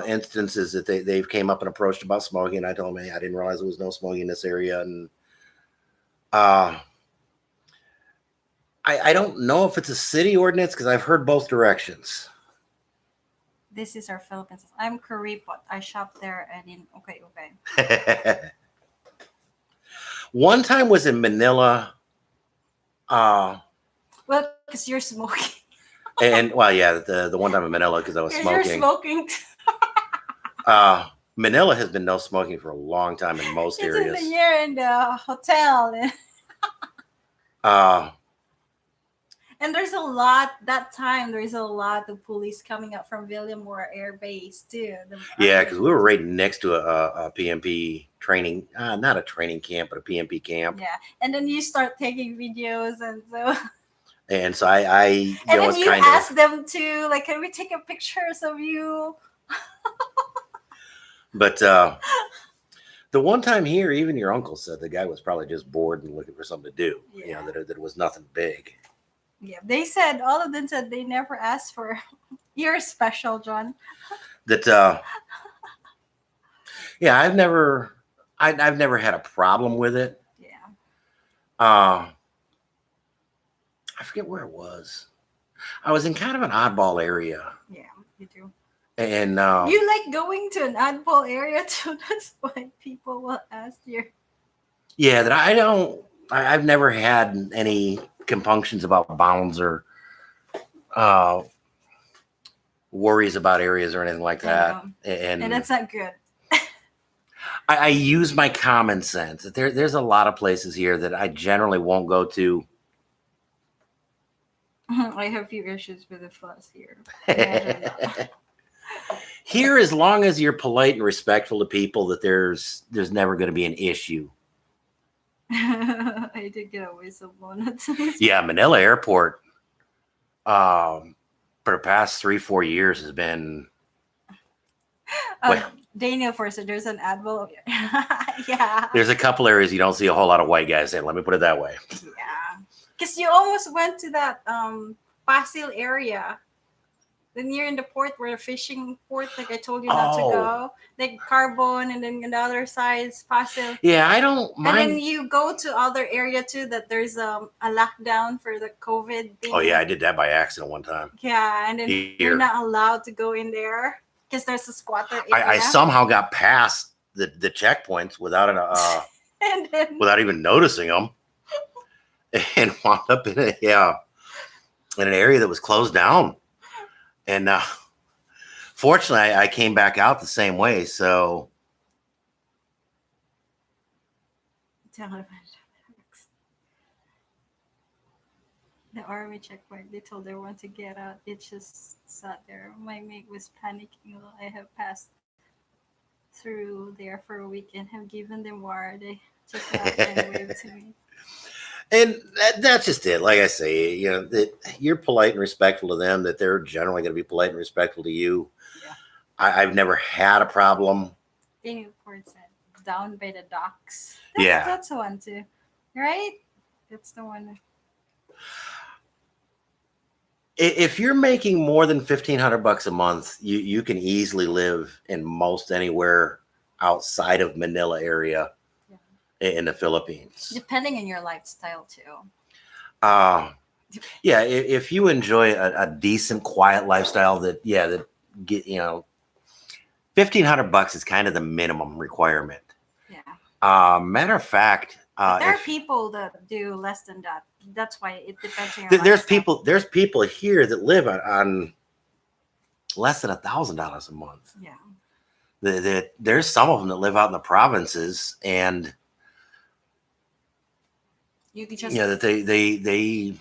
Speaker 2: instances that they've came up and approached about smoking. And I told them, hey, I didn't realize there was no smoking in this area, and I don't know if it's a city ordinance because I've heard both directions.
Speaker 1: This is our Philippines. I'm Kuripot. I shop there and in okay.
Speaker 2: One time was in Manila.
Speaker 1: Well, because you're smoking.
Speaker 2: And well, yeah, the one time in Manila because I was
Speaker 1: You're
Speaker 2: smoking.
Speaker 1: smoking.
Speaker 2: Manila has been no smoking for a long time in most
Speaker 1: It's
Speaker 2: areas.
Speaker 1: in the year in the hotel. And there's a lot that time. There's a lot of police coming up from Villamore Air Base too.
Speaker 2: Yeah, because we were right next to a PMP training, not a training camp, but a PMP camp.
Speaker 1: Yeah, and then you start taking videos, and so.
Speaker 2: And so I
Speaker 1: And
Speaker 2: was
Speaker 1: then you
Speaker 2: kind
Speaker 1: ask
Speaker 2: of.
Speaker 1: them to like, can we take a pictures of you?
Speaker 2: But the one time here, even your uncle said the guy was probably just bored and looking for something to do. You
Speaker 1: Yeah.
Speaker 2: know, that it was nothing big.
Speaker 1: Yeah, they said all of them said they never asked for. You're special, John.
Speaker 2: That yeah, I've never had a problem with it.
Speaker 1: Yeah.
Speaker 2: I forget where it was. I was in kind of an oddball area,
Speaker 1: Yeah, you do.
Speaker 2: and
Speaker 1: You like going to an oddball area too. That's why people will ask you.
Speaker 2: yeah, that I've never had any compunctions about bounds or worries about areas or anything like that.
Speaker 1: And that's not good.
Speaker 2: I use my common sense. There's a lot of places here that I generally won't go to.
Speaker 1: I have few issues with the fuss here. Imagine that.
Speaker 2: Here, as long as you're polite and respectful to people, that there's never going to be an issue.
Speaker 1: I did get away so bonus.
Speaker 2: Yeah, Manila Airport. for the past 3-4 years has been
Speaker 1: Uh,
Speaker 2: well.
Speaker 1: Daniel first, so there's an advil. Yeah.
Speaker 2: There's a couple areas you don't see a whole lot of white guys in. Let me put it that way.
Speaker 1: Yeah. Because you almost went to that Pasil area. Then you're in the port where the fishing port, like I told you not to
Speaker 2: Oh,
Speaker 1: go. Like Carbon, and then on the other side is Pasil.
Speaker 2: yeah, I don't
Speaker 1: And then
Speaker 2: mind.
Speaker 1: you go to other area too that there's a lockdown for the COVID thing.
Speaker 2: Oh yeah, I did that by accident one time.
Speaker 1: Yeah, and then you're
Speaker 2: Here,
Speaker 1: not allowed to go in there because there's a squatter
Speaker 2: I
Speaker 1: area.
Speaker 2: somehow got past the checkpoints without
Speaker 1: And then
Speaker 2: without even noticing them, and wound up in in an area that was closed down. And fortunately, I came back out the same way. So
Speaker 1: the army checkpoint, they told everyone to get out. It just sat there. My mate was panicking. I have passed through there for a week and have given them water. They just laughed and waved to me.
Speaker 2: and that's just it. Like I say, you know, that you're polite and respectful to them, that they're generally going to be polite and respectful to you.
Speaker 1: Yeah.
Speaker 2: I've never had a problem.
Speaker 1: Daniel Ford said, down by the docks.
Speaker 2: Yeah.
Speaker 1: That's the one too. Right? That's the one.
Speaker 2: If you're making more than $1,500 a month, you can easily live in most anywhere outside of Manila area in the Philippines.
Speaker 1: Depending on your lifestyle too.
Speaker 2: Yeah, if you enjoy a decent, quiet lifestyle, that get $1,500 is kind of the minimum requirement.
Speaker 1: Yeah.
Speaker 2: Matter of fact,
Speaker 1: there are people that do less than that. That's why it depends on your
Speaker 2: there's people here that live on less than $1,000 a month.
Speaker 1: Yeah.
Speaker 2: There's some of them that live out in the provinces, and
Speaker 1: you just
Speaker 2: that they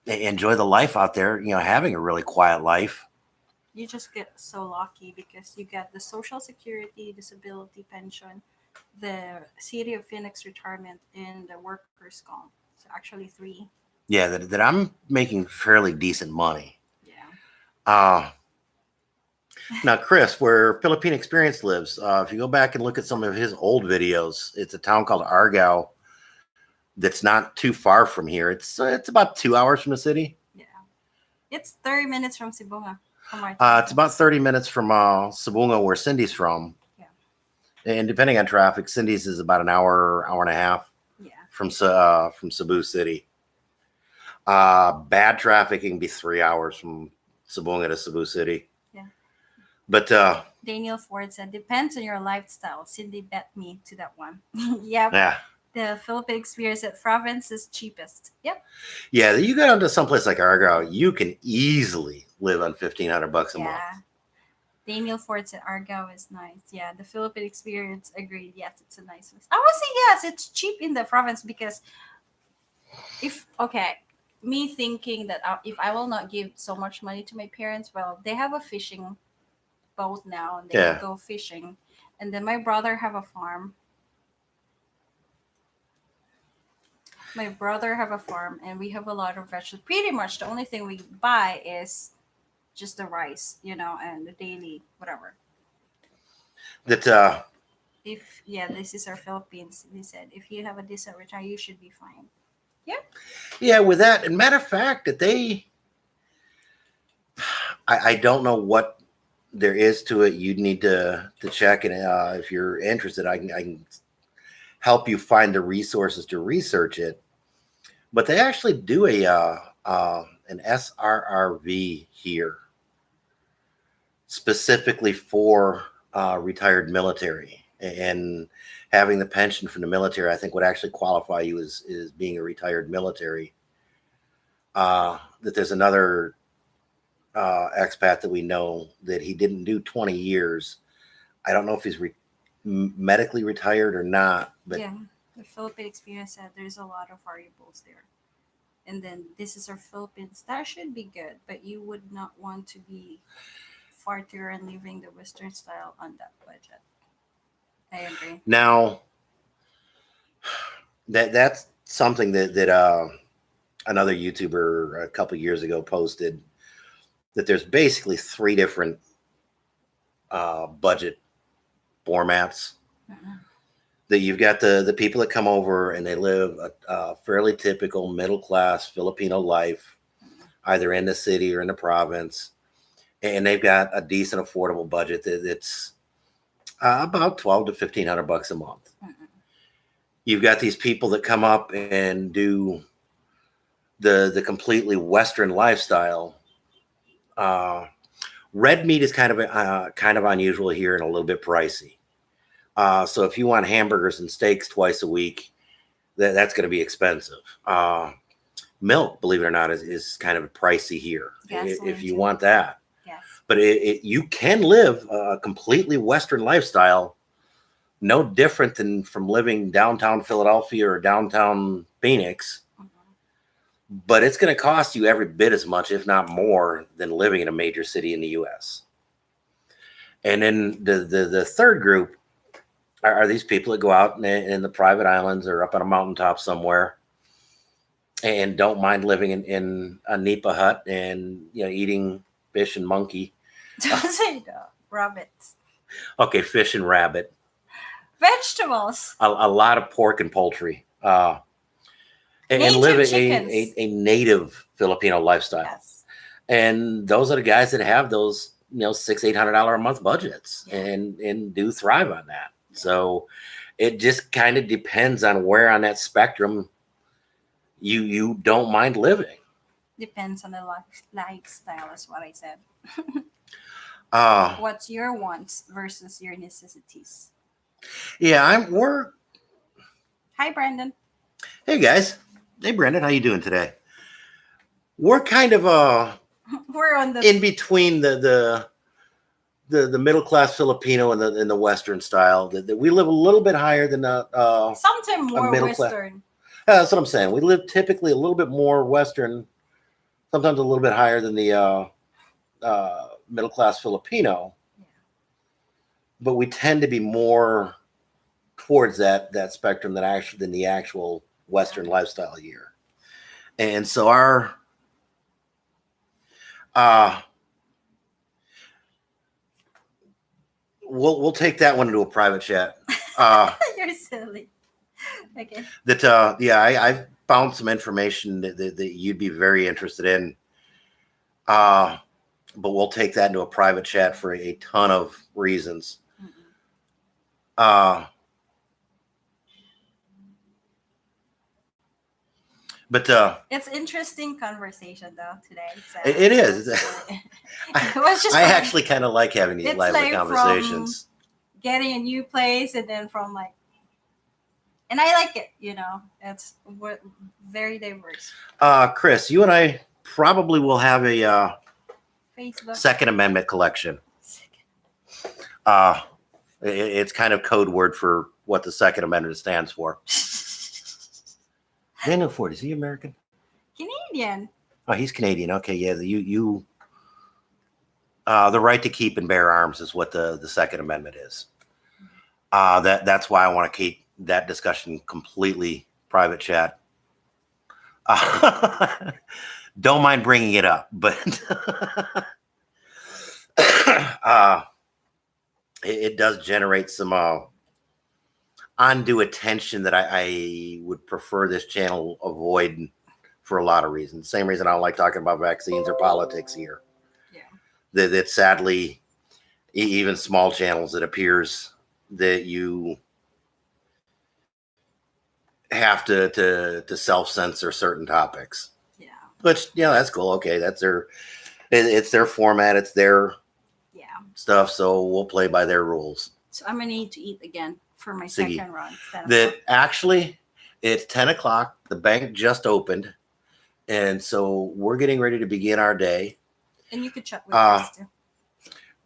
Speaker 2: enjoy the life out there. Having a really quiet life.
Speaker 1: You just get so lucky because you get the Social Security, disability pension, the City of Phoenix retirement, and the workers' comp. So actually 3.
Speaker 2: Yeah, that I'm making fairly decent money.
Speaker 1: Yeah.
Speaker 2: Now, Chris, where Philippine Experience lives, if you go back and look at some of his old videos, it's a town called Argao that's not too far from here. It's about 2 hours from the city.
Speaker 1: Yeah. It's 30 minutes from Sibunga.
Speaker 2: It's about 30 minutes from Sibunga, where Cindy's from.
Speaker 1: Yeah.
Speaker 2: And depending on traffic, Cindy's is about an hour and a half.
Speaker 1: Yeah.
Speaker 2: From Cebu City. Bad traffic can be 3 hours from Sibunga to Cebu City.
Speaker 1: Yeah.
Speaker 2: But
Speaker 1: Daniel Ford said, depends on your lifestyle. Cindy bet me to that one. Yep.
Speaker 2: Yeah.
Speaker 1: The Philippine Experience at province is cheapest. Yep.
Speaker 2: Yeah, you go down to someplace like Argao, you can easily live on $1,500 a month.
Speaker 1: Daniel Ford said Argao is nice. Yeah, the Philippine Experience agreed. Yes, it's a nice place. I would say yes, it's cheap in the province because me thinking that if I will not give so much money to my parents, well, they have a fishing boat now and they will go fishing. And then my brother have a farm. My brother have a farm and we have a lot of vegetables. Pretty much the only thing we buy is just the rice, and the daily whatever.
Speaker 2: That
Speaker 1: this is our Philippines. They said if you have a decent return, you should be fine. Yeah.
Speaker 2: Yeah, with that, and matter of fact, that I don't know what there is to it. You'd need to check, and if you're interested, I can help you find the resources to research it. But they actually do an SRRV here, specifically for retired military, and having the pension from the military, I think, would actually qualify you as being a retired military. That there's another expat that we know that he didn't do 20 years. I don't know if he's medically retired or not, but
Speaker 1: yeah, the Philippine Experience said there's a lot of variables there. And then this is our Philippines. That should be good, but you would not want to be fartier and living the Western style on that budget. I agree.
Speaker 2: Now, that's something that another YouTuber a couple years ago posted that there's basically three different budget formats.
Speaker 1: Mhm.
Speaker 2: That you've got the people that come over and they live a fairly typical middle class Filipino life, either in the city or in the province, and they've got a decent affordable budget that's about 12 to $1,500 a month.
Speaker 1: Mhm.
Speaker 2: You've got these people that come up and do the completely Western lifestyle. Red meat is kind of unusual here and a little bit pricey. So if you want hamburgers and steaks twice a week, that's going to be expensive. Milk, believe it or not, is kind of pricey here if you
Speaker 1: too.
Speaker 2: want that.
Speaker 1: Yes.
Speaker 2: But you can live a completely Western lifestyle, no different than from living downtown Philadelphia or downtown Phoenix.
Speaker 1: Mhm.
Speaker 2: But it's going to cost you every bit as much, if not more, than living in a major city in the U.S. And then the third group are these people that go out in the private islands or up on a mountaintop somewhere and don't mind living in a nipa hut and eating fish and monkey.
Speaker 1: Don't say that. Rabbits.
Speaker 2: Okay, fish and rabbit.
Speaker 1: Vegetables.
Speaker 2: A lot of pork and poultry. And
Speaker 1: Native
Speaker 2: live
Speaker 1: chickens.
Speaker 2: a native Filipino lifestyle.
Speaker 1: Yes.
Speaker 2: And those are the guys that have those $600-800 a month budgets
Speaker 1: Yeah.
Speaker 2: and do thrive on that. So it just kind of depends on where on that spectrum you don't mind living.
Speaker 1: Depends on the lifestyle, is what I said.
Speaker 2: Uh
Speaker 1: What's your wants versus your necessities?
Speaker 2: yeah, we're
Speaker 1: Hi, Brandon.
Speaker 2: hey guys. Hey Brendan, how you doing today? We're kind of
Speaker 1: We're on the
Speaker 2: in between the middle class Filipino and the Western style. That we live a little bit higher than
Speaker 1: sometimes more
Speaker 2: middle class.
Speaker 1: Western.
Speaker 2: That's what I'm saying. We live typically a little bit more Western, sometimes a little bit higher than the middle class Filipino,
Speaker 1: Yeah.
Speaker 2: but we tend to be more towards that spectrum than the actual Western lifestyle here. And so our we'll take that one into a private chat.
Speaker 1: You're silly. Okay.
Speaker 2: I found some information that you'd be very interested in. But we'll take that into a private chat for a ton of reasons.
Speaker 1: Mm-mm.
Speaker 2: But
Speaker 1: It's interesting conversation though today. So
Speaker 2: it is.
Speaker 1: it was just
Speaker 2: I
Speaker 1: fun.
Speaker 2: actually kind of like having these
Speaker 1: It's
Speaker 2: lively
Speaker 1: like
Speaker 2: conversations.
Speaker 1: Getting a new place and then and I like it. It's very diverse.
Speaker 2: Chris, you and I probably will have a
Speaker 1: Facebook.
Speaker 2: Second Amendment collection. It's kind of code word for what the Second Amendment stands for. Daniel Ford, is he American?
Speaker 1: Canadian.
Speaker 2: Oh, he's Canadian. Okay, yeah. The right to keep and bear arms is what the Second Amendment is. That's why I want to keep that discussion completely private chat. Don't mind bringing it up, but it does generate some undue attention that I would prefer this channel avoid for a lot of reasons. Same reason I don't like talking about vaccines or politics here.
Speaker 1: Yeah.
Speaker 2: That sadly, even small channels, it appears that you have to self-censor certain topics.
Speaker 1: Yeah.
Speaker 2: Which, that's cool. Okay, it's their format, it's their stuff, so we'll play by their rules.
Speaker 1: So I'm gonna need to eat again for my
Speaker 2: Siggy.
Speaker 1: second run.
Speaker 2: That actually, it's 10 o'clock. The bank just opened, and so we're getting ready to begin our day.
Speaker 1: And you could chat with us too.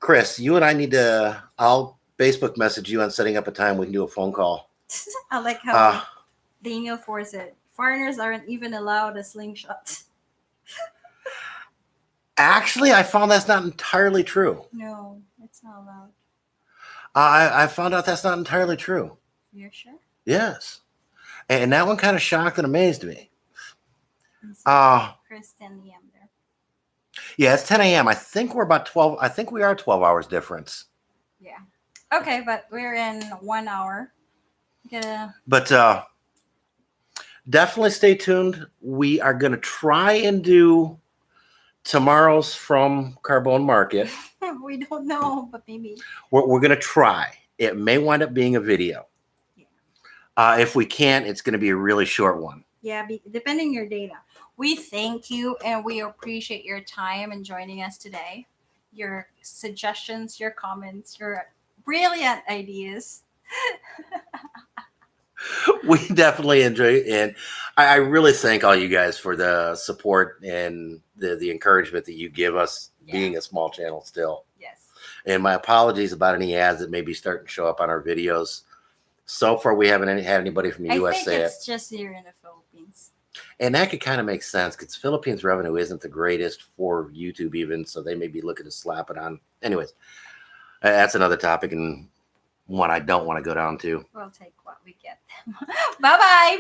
Speaker 2: Chris, you and I need to. I'll Facebook message you on setting up a time we can do a phone call.
Speaker 1: I like how Daniel Ford said, foreigners aren't even allowed a slingshot.
Speaker 2: Actually, I found that's not entirely true.
Speaker 1: No, it's not allowed.
Speaker 2: I found out that's not entirely true.
Speaker 1: You're sure?
Speaker 2: Yes. And that one kind of shocked and amazed me.
Speaker 1: Chris 10 a.m. there.
Speaker 2: Yeah, it's 10 a.m. I think we're about 12. I think we are 12 hours difference.
Speaker 1: Yeah. Okay, but we're in 1 hour. Gonna
Speaker 2: But definitely stay tuned. We are going to try and do tomorrow's from Carbone Market.
Speaker 1: we don't know, but maybe.
Speaker 2: We're going to try. It may wind up being a video.
Speaker 1: Yeah.
Speaker 2: If we can't, it's going to be a really short one.
Speaker 1: Yeah, depending your data. We thank you and we appreciate your time and joining us today. Your suggestions, your comments, your brilliant ideas.
Speaker 2: We definitely enjoy it, and I really thank all you guys for the support and the encouragement that you give us, being a small channel still.
Speaker 1: Yes.
Speaker 2: And my apologies about any ads that may be starting to show up on our videos. So far, we haven't had anybody from the US say it.
Speaker 1: I think it's just here in the Philippines.
Speaker 2: And that could kind of make sense because Philippines revenue isn't the greatest for YouTube even, so they may be looking to slap it on. Anyways, that's another topic and one I don't want to go down to.
Speaker 1: We'll take what we get. Bye-bye,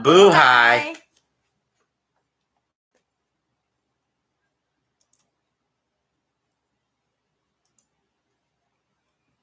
Speaker 2: Mabuhay.